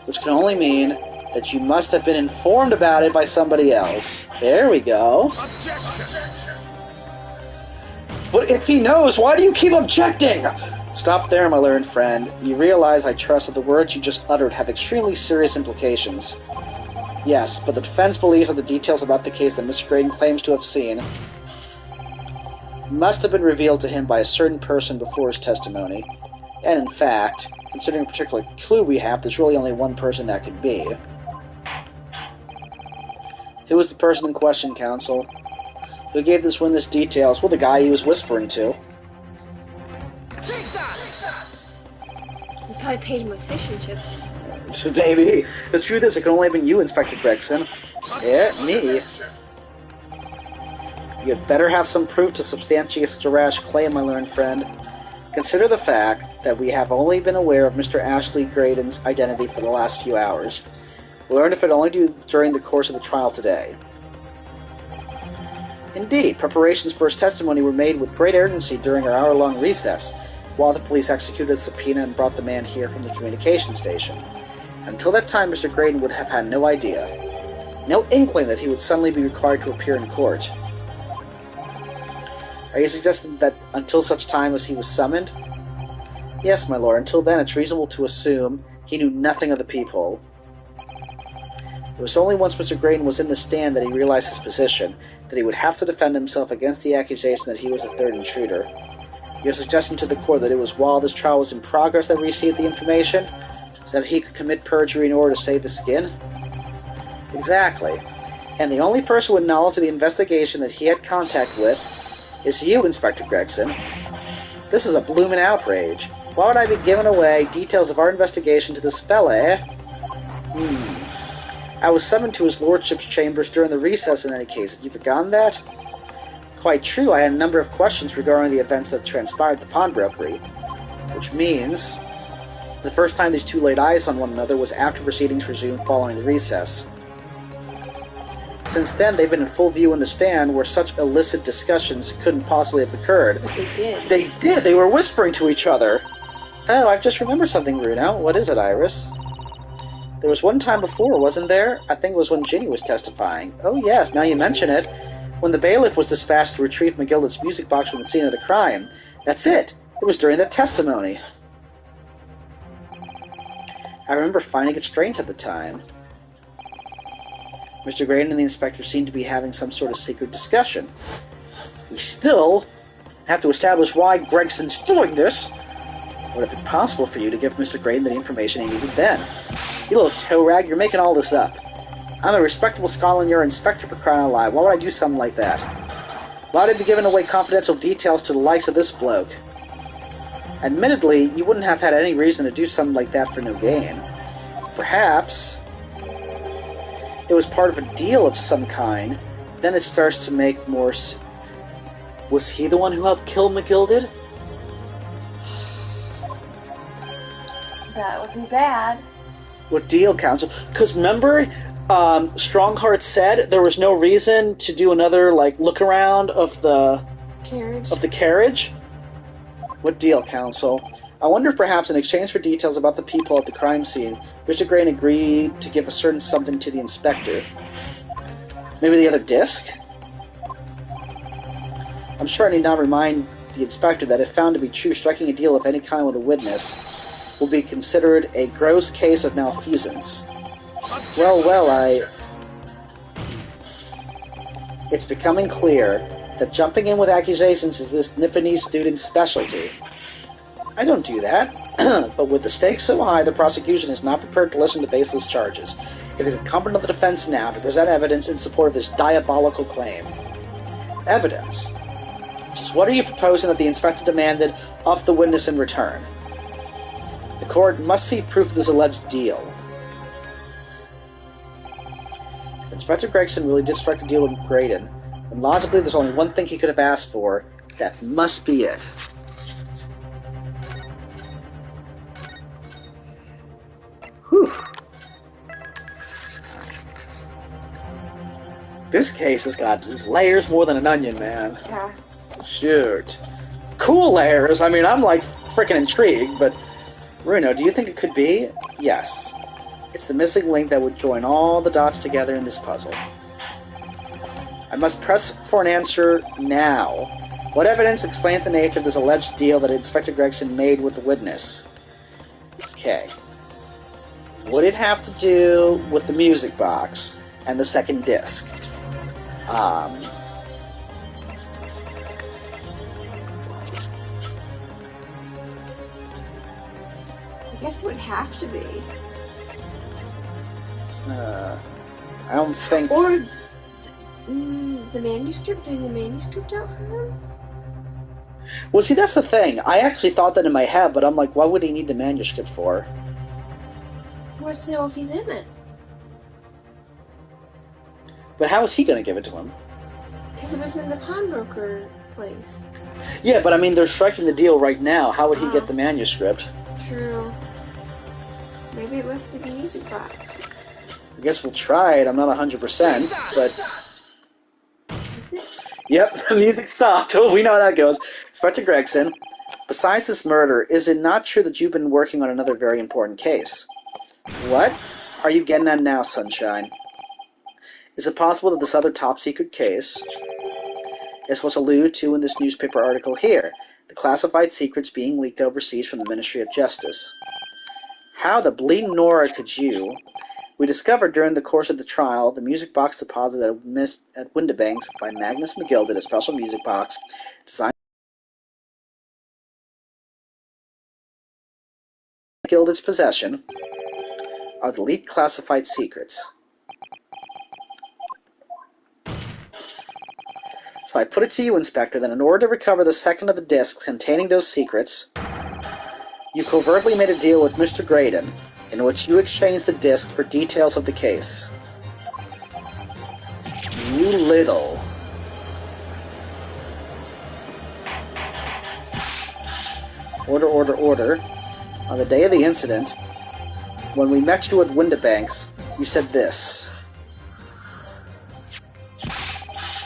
Which can only mean that you must have been informed about it by somebody else. There we go. Objection! But if he knows, why do you keep objecting? Stop there, my learned friend. You realize, I trust, that the words you just uttered have extremely serious implications. Yes, but the defense believes that the details about the case that Mr. Graydon claims to have seen must have been revealed to him by a certain person before his testimony. And in fact, considering a particular clue we have, there's really only one person that could be. Who was the person in question, counsel? Who gave this witness details? Well, the guy he was whispering to. Take that! He probably paid him with fish and chips. Maybe. The truth is, it can only have been you, Inspector Gregson. Yeah, me. You'd better have some proof to substantiate such a rash claim, my learned friend. Consider the fact that we have only been aware of Mr. Ashley Graydon's identity for the last few hours. We learned of it only during the course of the trial today. Indeed, preparations for his testimony were made with great urgency during our hour-long recess, while the police executed a subpoena and brought the man here from the communication station. Until that time, Mr. Graydon would have had no idea, no inkling that he would suddenly be required to appear in court. Are you suggesting that until such time as he was summoned? Yes, my lord. Until then, it's reasonable to assume he knew nothing of the peephole. It was only once Mr. Graydon was in the stand that he realized his position, that he would have to defend himself against the accusation that he was the third intruder. You're suggesting to the court that it was while this trial was in progress that we received the information, so that he could commit perjury in order to save his skin? Exactly. And the only person with knowledge of the investigation that he had contact with is you, Inspector Gregson. This is a bloomin' outrage. Why would I be giving away details of our investigation to this fella, eh? I was summoned to his lordship's chambers during the recess in any case. Have you forgotten that? Quite true, I had a number of questions regarding the events that transpired at the pawnbrokery. Which means the first time these two laid eyes on one another was after proceedings resumed following the recess. Since then, they've been in full view in the stand where such illicit discussions couldn't possibly have occurred. But they did. They did! They were whispering to each other! Oh, I've just remembered something, Bruno. What is it, Iris? There was one time before, wasn't there? I think it was when Ginny was testifying. Oh yes, now you mention it. When the bailiff was dispatched to retrieve McGilda's music box from the scene of the crime. That's it! It was during that testimony. I remember finding it strange at the time. Mr. Graydon and the inspector seem to be having some sort of secret discussion. We still have to establish why Gregson's doing this. Would it be possible for you to give Mr. Graydon the information he needed then? You little toe rag, you're making all this up. I'm a respectable scholar and you're an inspector, for crying out loud. Why would I do something like that? Why would I be giving away confidential details to the likes of this bloke? Admittedly, you wouldn't have had any reason to do something like that for no gain. Perhaps it was part of a deal of some kind. Then it starts to make more... Was he the one who helped kill McGilded? That would be bad. What deal, Counsel? Because remember, Strongheart said there was no reason to do another look around of the carriage. What deal, Counsel? I wonder if perhaps in exchange for details about the people at the crime scene, Mr. Graydon agreed to give a certain something to the inspector. Maybe the other disc? I'm sure I need not remind the inspector that if found to be true, striking a deal of any kind with a witness will be considered a gross case of malfeasance. Well, It's becoming clear that jumping in with accusations is this Nipponese student's specialty. I don't do that, but with the stakes so high, the prosecution is not prepared to listen to baseless charges. It is incumbent on the defense now to present evidence in support of this diabolical claim. Evidence? Just what are you proposing that the inspector demanded of the witness in return? The court must see proof of this alleged deal. If Inspector Gregson really did strike a deal with Graydon, then logically there's only one thing he could have asked for. That must be it. Whew. This case has got layers more than an onion, man. Yeah. Shoot. Cool layers. I mean, I'm freaking intrigued, but Bruno, do you think it could be? Yes. It's the missing link that would join all the dots together in this puzzle. I must press for an answer now. What evidence explains the nature of this alleged deal that Inspector Gregson made with the witness? Okay. Would it have to do with the music box and the second disc? I guess it would have to be. I don't think... Or the manuscript, getting the manuscript out for him? Well, see, that's the thing. I actually thought that in my head, but I'm like, what would he need the manuscript for? He wants to know if he's in it. But how is he going to give it to him? Because it was in the pawnbroker place. Yeah, but I mean, they're striking the deal right now. How would he get the manuscript? True. Maybe it must be the music box. I guess we'll try it. I'm not 100%, but... That's it. Yep, the music stopped. Oh, we know how that goes. Inspector Gregson, besides this murder, is it not true that you've been working on another very important case? What are you getting at now, Sunshine? Is it possible that this other top-secret case is what's alluded to in this newspaper article here, the classified secrets being leaked overseas from the Ministry of Justice? How the bleeding Nora could you... We discovered during the course of the trial the music box deposited at Windibanks by Magnus McGilded, a special music box designed McGilded's possession are the leaked classified secrets. So I put it to you, Inspector, that in order to recover the second of the discs containing those secrets, you covertly made a deal with Mr. Graydon, in which you exchanged the disc for details of the case. You little... Order, order, order. On the day of the incident, when we met you at Windibanks, you said this.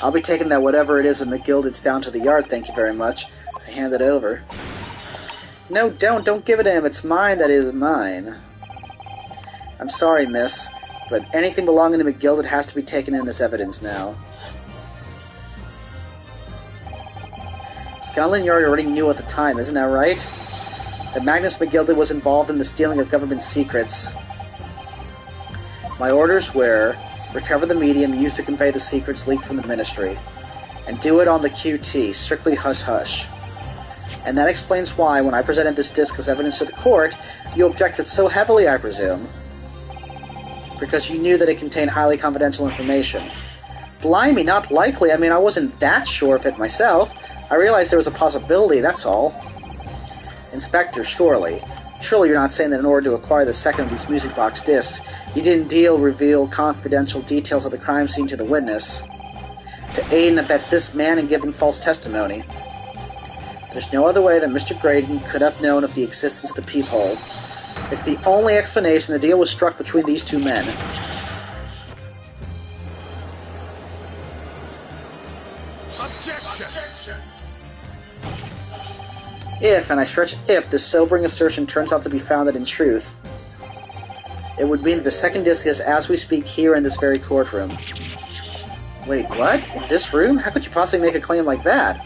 I'll be taking that whatever it is at McGilded's down to the yard, thank you very much. So hand it over. No, don't give it to him. It's mine that is mine. I'm sorry, miss, but anything belonging to McGilded has to be taken in as evidence now. Scotland Yard already knew at the time, isn't that right? That Magnus McGilded was involved in the stealing of government secrets. My orders were Recover the medium used to convey the secrets leaked from the Ministry. And do it on the QT, strictly hush-hush. And that explains why, when I presented this disc as evidence to the court, you objected so heavily, I presume. Because you knew that it contained highly confidential information. Blimey, not likely. I mean, I wasn't that sure of it myself. I realized there was a possibility, that's all. Inspector, surely you're not saying that in order to acquire the second of these music box discs, you didn't reveal confidential details of the crime scene to the witness, to aid and abet this man in giving false testimony. There's no other way that Mr. Graydon could have known of the existence of the peephole. It's the only explanation the deal was struck between these two men. Objection! If, and I stretch if, this sobering assertion turns out to be founded in truth, it would mean that the second disc is as we speak here in this very courtroom. Wait, what? In this room? How could you possibly make a claim like that?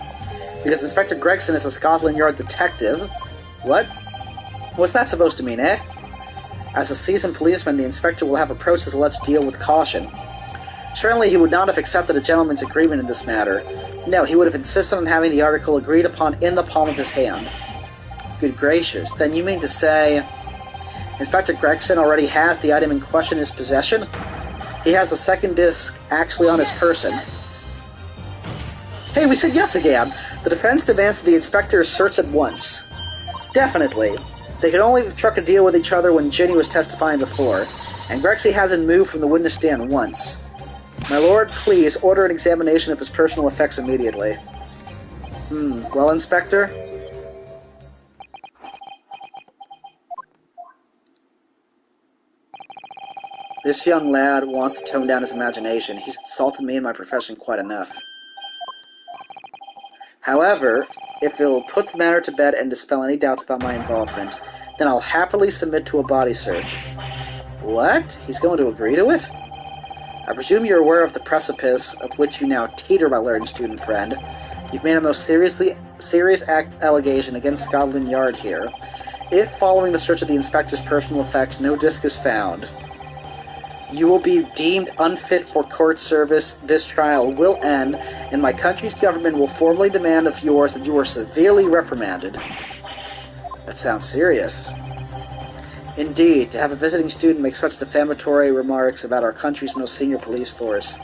Because Inspector Gregson is a Scotland Yard detective. What? What's that supposed to mean, eh? As a seasoned policeman, the inspector will have approached his alleged deal with caution. Certainly he would not have accepted a gentleman's agreement in this matter. No, he would have insisted on having the article agreed upon in the palm of his hand. Good gracious, then you mean to say Inspector Gregson already has the item in question in his possession? He has the second disc actually on his person. Hey, we said yes again! The defense demands that the inspector search at once. Definitely. They could only have struck a deal with each other when Ginny was testifying before, and Grexy hasn't moved from the witness stand once. My lord, please, order an examination of his personal effects immediately. Well, Inspector? This young lad wants to tone down his imagination. He's insulted me and my profession quite enough. However, if it'll put the matter to bed and dispel any doubts about my involvement, then I'll happily submit to a body search. What? He's going to agree to it? I presume you're aware of the precipice of which you now teeter, my learned student friend. You've made a most serious allegation against Scotland Yard here. If, following the search of the inspector's personal effects, no disc is found, you will be deemed unfit for court service. This trial will end, and my country's government will formally demand of yours that you are severely reprimanded. That sounds serious. Indeed, to have a visiting student make such defamatory remarks about our country's most senior police force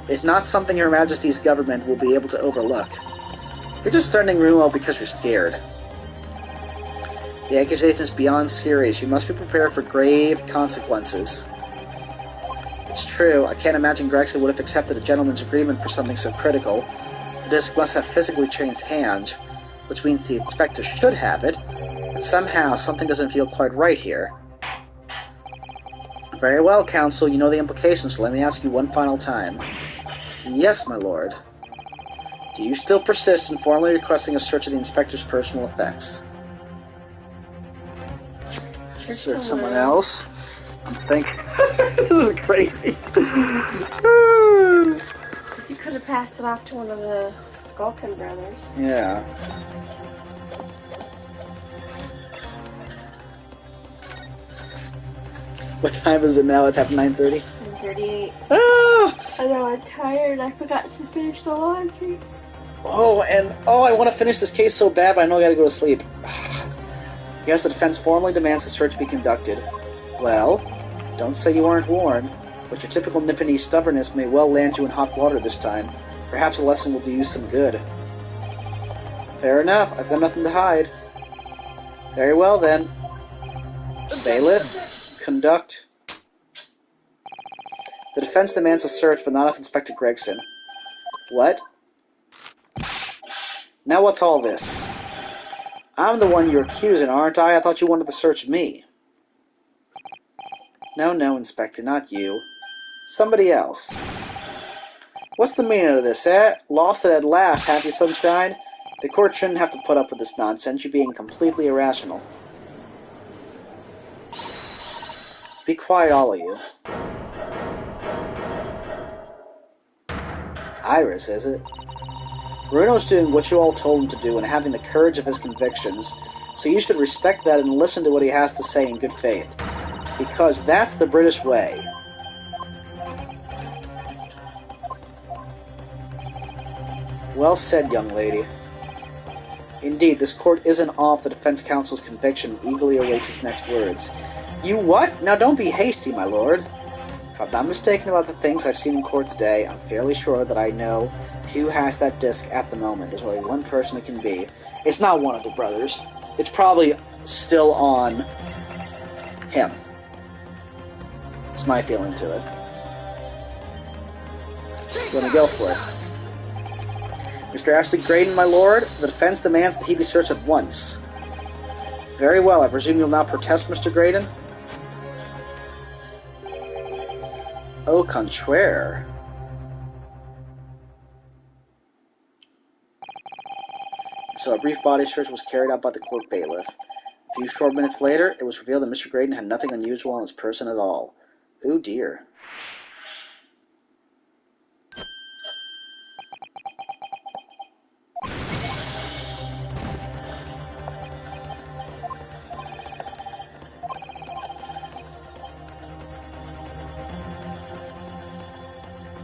is not something Her Majesty's government will be able to overlook. You're just threatening Rumo because you're scared. The accusation is beyond serious. You must be prepared for grave consequences. It's true, I can't imagine Gregson would have accepted a gentleman's agreement for something so critical. The disc must have physically changed hands, which means the inspector should have it, but somehow something doesn't feel quite right here. Very well, counsel, you know the implications, so let me ask you one final time. Yes, my lord. Do you still persist in formally requesting a search of the inspector's personal effects? Search someone else? I'm thinking... this is crazy. You could have passed it off to one of the Skulkin brothers. Yeah. What time is it now? It's after 9:30? 9:38. Ah! I know, I'm tired. I forgot to finish the laundry. I want to finish this case so bad, but I know I gotta go to sleep. Yes, the defense formally demands the search be conducted. Well, don't say you weren't warned, but your typical Nippany stubbornness may well land you in hot water this time. Perhaps a lesson will do you some good. Fair enough, I've got nothing to hide. Very well then. Bailiff, conduct. The defense demands a search, but not of Inspector Gregson. What? Now what's all this? I'm the one you're accusing, aren't I? I thought you wanted to search me. No, Inspector, not you. Somebody else. What's the meaning of this, eh? Lost it at last, happy sunshine? The court shouldn't have to put up with this nonsense. You're being completely irrational. Be quiet, all of you. Iris, is it? Bruno's doing what you all told him to do and having the courage of his convictions, so you should respect that and listen to what he has to say in good faith. Because that's the British way. Well said, young lady. Indeed, this court isn't off the defense counsel's conviction and eagerly awaits his next words. You what? Now don't be hasty, my lord. If I'm not mistaken about the things I've seen in court today, I'm fairly sure that I know who has that disc at the moment. There's only one person it can be. It's not one of the brothers. It's probably still on him. It's my feeling to it. So let me go for it. Mr. Ashley Graydon, my lord, the defense demands that he be searched at once. Very well, I presume you'll now protest, Mr. Graydon? Au contraire. So a brief body search was carried out by the court bailiff. A few short minutes later, it was revealed that Mr. Graydon had nothing unusual on his person at all. Oh dear.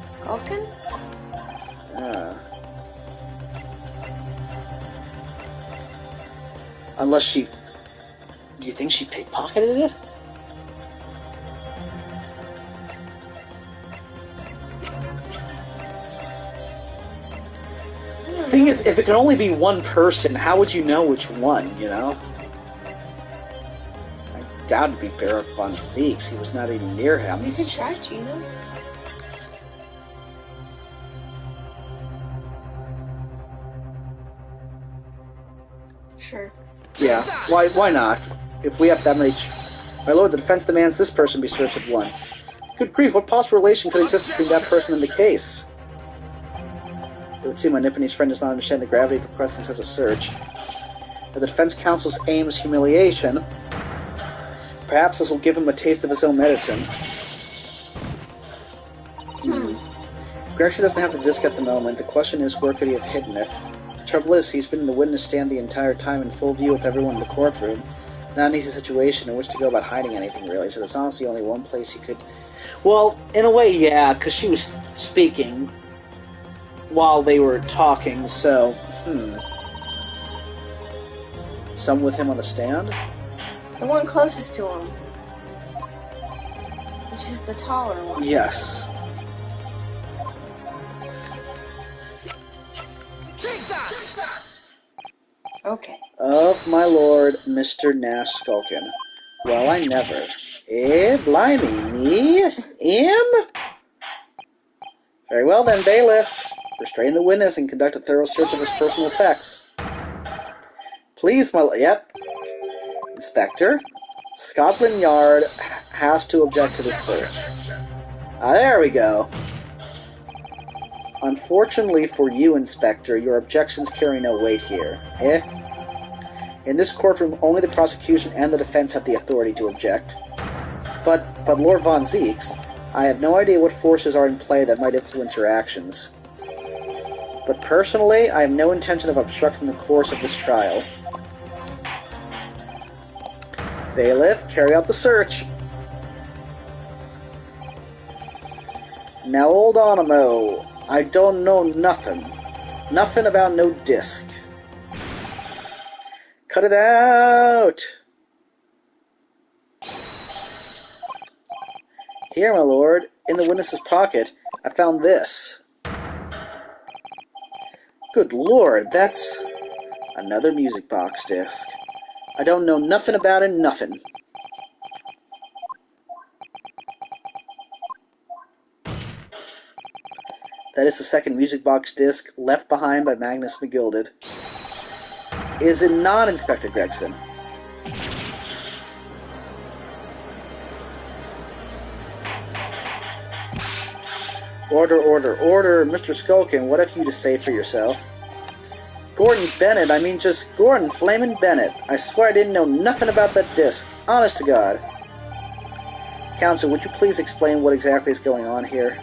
Skulkin? Unless she... Do you think she pickpocketed it? The thing is, if it can only be one person, how would you know which one, you know? I doubt it'd be Baron von Zieks. He was not even near him. You could try, Gina. Sure. Yeah, why not? If we have that many... My lord, the defense demands this person be searched at once. Good grief, what possible relation could exist between that person and the case? It would seem my Nipponese friend does not understand the gravity of requesting such a search. If the defense counsel's aim is humiliation, perhaps this will give him a taste of his own medicine. Gretchen doesn't have the disc at the moment. The question is, where could he have hidden it? The trouble is, he's been in the witness stand the entire time in full view of everyone in the courtroom. Not an easy situation in which to go about hiding anything, really, so there's honestly only one place he could... Well, in a way, yeah, because she was speaking while they were talking, so, Some with him on the stand? The one closest to him. Which is the taller one. Yes. Take that! Okay. Of my lord, Mr. Nash Skulkin. Well, I never. Blimey, me? Him? Very well then, bailiff. Restrain the witness and conduct a thorough search of his personal effects. Please, my lord. Yep. Inspector, Scotland Yard has to object to this search. There we go. Unfortunately for you, Inspector, your objections carry no weight here. In this courtroom, only the prosecution and the defense have the authority to object. But Lord von Zieks, I have no idea what forces are in play that might influence your actions. But personally, I have no intention of obstructing the course of this trial. Bailiff, carry out the search. Now hold on a mo. I don't know nothing. Nothing about no disc. Cut it out! Here, my lord, in the witness's pocket, I found this. Good lord, that's another music box disc. I don't know nothing about it, nothing. That is the second music box disc left behind by Magnus McGilded. Is it not, Inspector Gregson? Order, order, order. Mr. Skulkin, what have you to say for yourself? Gordon Bennett, I mean just Gordon Flamin' Bennett. I swear I didn't know nothing about that disc. Honest to God. Counsel, would you please explain what exactly is going on here?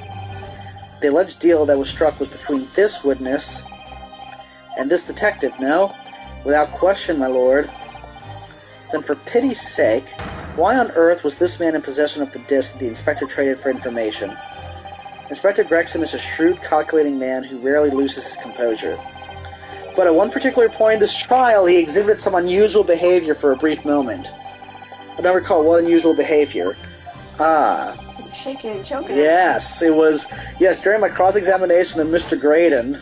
The alleged deal that was struck was between this witness and this detective, no? Without question, my lord. Then for pity's sake, why on earth was this man in possession of the disc that the inspector traded for information? Inspector Gregson is a shrewd, calculating man who rarely loses his composure. But at one particular point in this trial, he exhibited some unusual behavior for a brief moment. I don't recall what unusual behavior. Shaking and choking. Yes, it was... Yes, during my cross-examination of Mr. Graydon.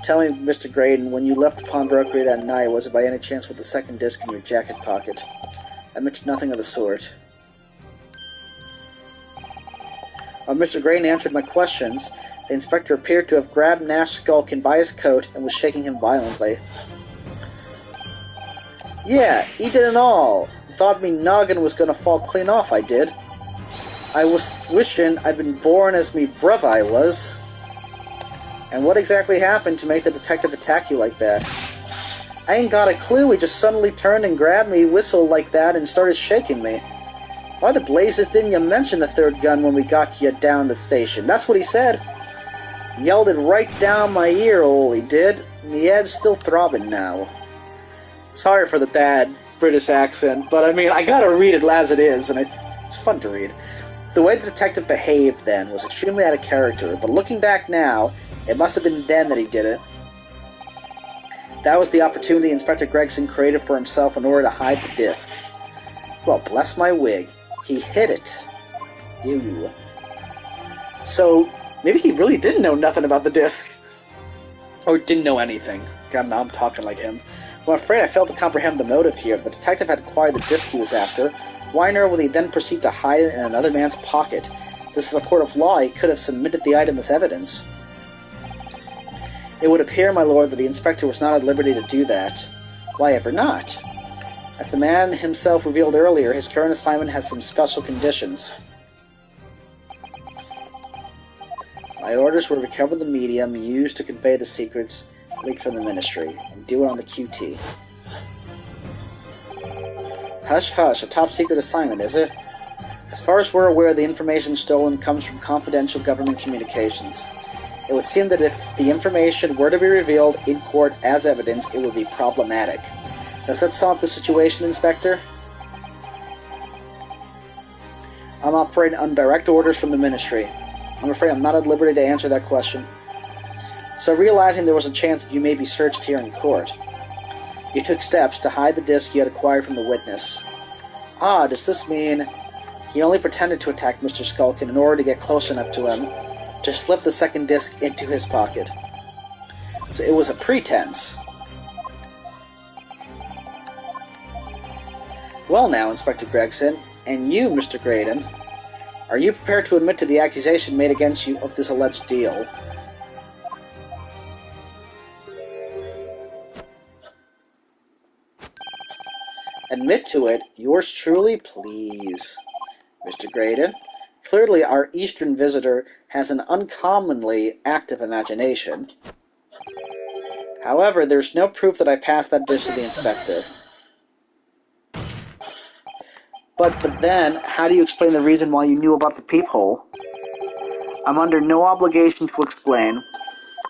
Tell me, Mr. Graydon, when you left the pawnbrokery that night, was it by any chance with the second disc in your jacket pocket? I mentioned nothing of the sort. While Mr. Graydon answered my questions, the inspector appeared to have grabbed Nash Skulkin by his coat and was shaking him violently. Yeah, he did it all. Thought me noggin was gonna fall clean off, I did. I was wishing I'd been born as me brother I was. And what exactly happened to make the detective attack you like that? I ain't got a clue, he just suddenly turned and grabbed me, whistled like that, and started shaking me. Why the blazes didn't you mention the third gun when we got you down to the station? That's what he said. Yelled it right down my ear, he did. Me head's still throbbing now. Sorry for the bad British accent, but I mean, I gotta read it as it is, and it's fun to read. The way the detective behaved then was extremely out of character, but looking back now, it must have been then that he did it. That was the opportunity Inspector Gregson created for himself in order to hide the disc. Well, bless my wig. He hid it. Ew. So, maybe he really didn't know nothing about the disc. Or didn't know anything. God, now I'm talking like him. Well, I'm afraid I failed to comprehend the motive here. If the detective had acquired the disc he was after, why on earth would he then proceed to hide it in another man's pocket? This is a court of law. He could have submitted the item as evidence. It would appear, my lord, that the inspector was not at liberty to do that. Why ever not? As the man himself revealed earlier, his current assignment has some special conditions. My orders were to recover the medium used to convey the secrets leaked from the Ministry, and do it on the QT. Hush, hush, a top-secret assignment, is it? As far as we're aware, the information stolen comes from confidential government communications. It would seem that if the information were to be revealed in court as evidence, it would be problematic. Does that sum up the situation, Inspector? I'm operating on direct orders from the Ministry. I'm afraid I'm not at liberty to answer that question. So realizing there was a chance that you may be searched here in court, you took steps to hide the disc you had acquired from the witness. Ah, does this mean he only pretended to attack Mr. Skulkin in order to get close enough to him to slip the second disc into his pocket? So it was a pretense. Well now, Inspector Gregson, and you, Mr. Graydon, are you prepared to admit to the accusation made against you of this alleged deal? Admit to it, yours truly, please. Mr. Graydon, clearly our Eastern visitor has an uncommonly active imagination. However, there's no proof that I passed that dish to the inspector. But then, how do you explain the reason why you knew about the peephole? I'm under no obligation to explain.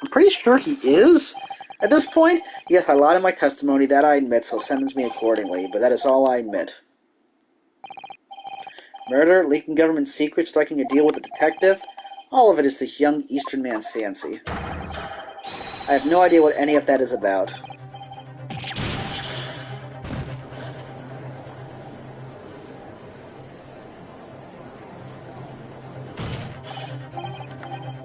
I'm pretty sure he is. At this point, yes, I lied in my testimony, that I admit, so sentence me accordingly, but that is all I admit. Murder, leaking government secrets, striking a deal with a detective, all of it is this young Eastern man's fancy. I have no idea what any of that is about.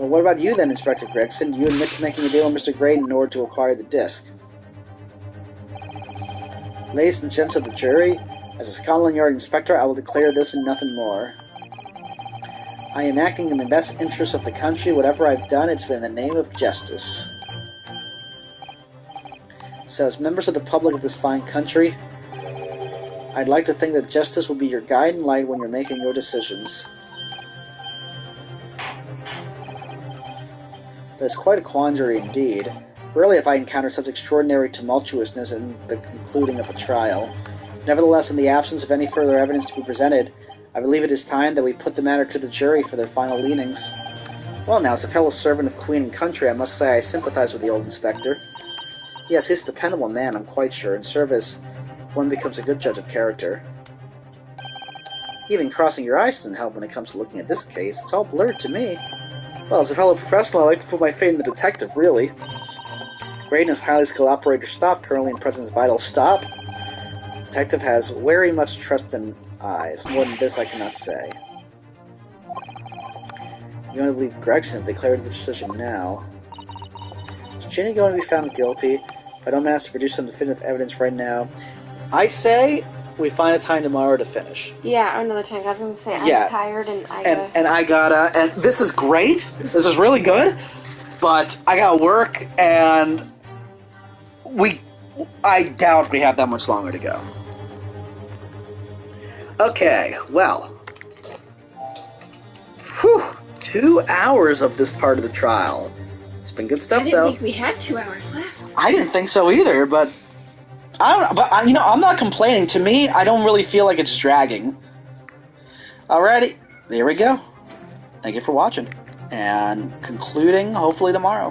Well, what about you then, Inspector Gregson? Do you admit to making a deal with Mr. Graydon in order to acquire the disc? Ladies and gents of the jury, as a Scotland Yard inspector, I will declare this and nothing more. I am acting in the best interest of the country. Whatever I've done, it's been in the name of justice. So, as members of the public of this fine country, I'd like to think that justice will be your guide and light when you're making your decisions. But it's quite a quandary indeed. Rarely have I encountered such extraordinary tumultuousness in the concluding of a trial. Nevertheless, in the absence of any further evidence to be presented, I believe it is time that we put the matter to the jury for their final leanings. Well now, as a fellow servant of Queen and country, I must say I sympathize with the old inspector. Yes, he's a dependable man, I'm quite sure. In service, one becomes a good judge of character. Even crossing your eyes doesn't help when it comes to looking at this case. It's all blurred to me. Well, as a fellow professional, I like to put my faith in the detective, really. Gray and his highly skilled operator Stop, currently in President's Vital Stop. Detective has very much trust in eyes. More than this, I cannot say. You want to believe Gregson if they declare the decision now. Is Ginny going to be found guilty? If I don't manage to produce some definitive evidence right now, I say we find a time tomorrow to finish. Yeah, another time. I was going to say, I'm Yeah. tired and and this is great. This is really good. But I gotta work, and I doubt we have that much longer to go. Okay, well. Whew. 2 hours of this part of the trial. It's been good stuff, I didn't though. think we had 2 hours left. I didn't think so either, but I don't. But I'm not complaining. To me, I don't really feel like it's dragging. Alrighty, there we go. Thank you for watching, and concluding hopefully tomorrow.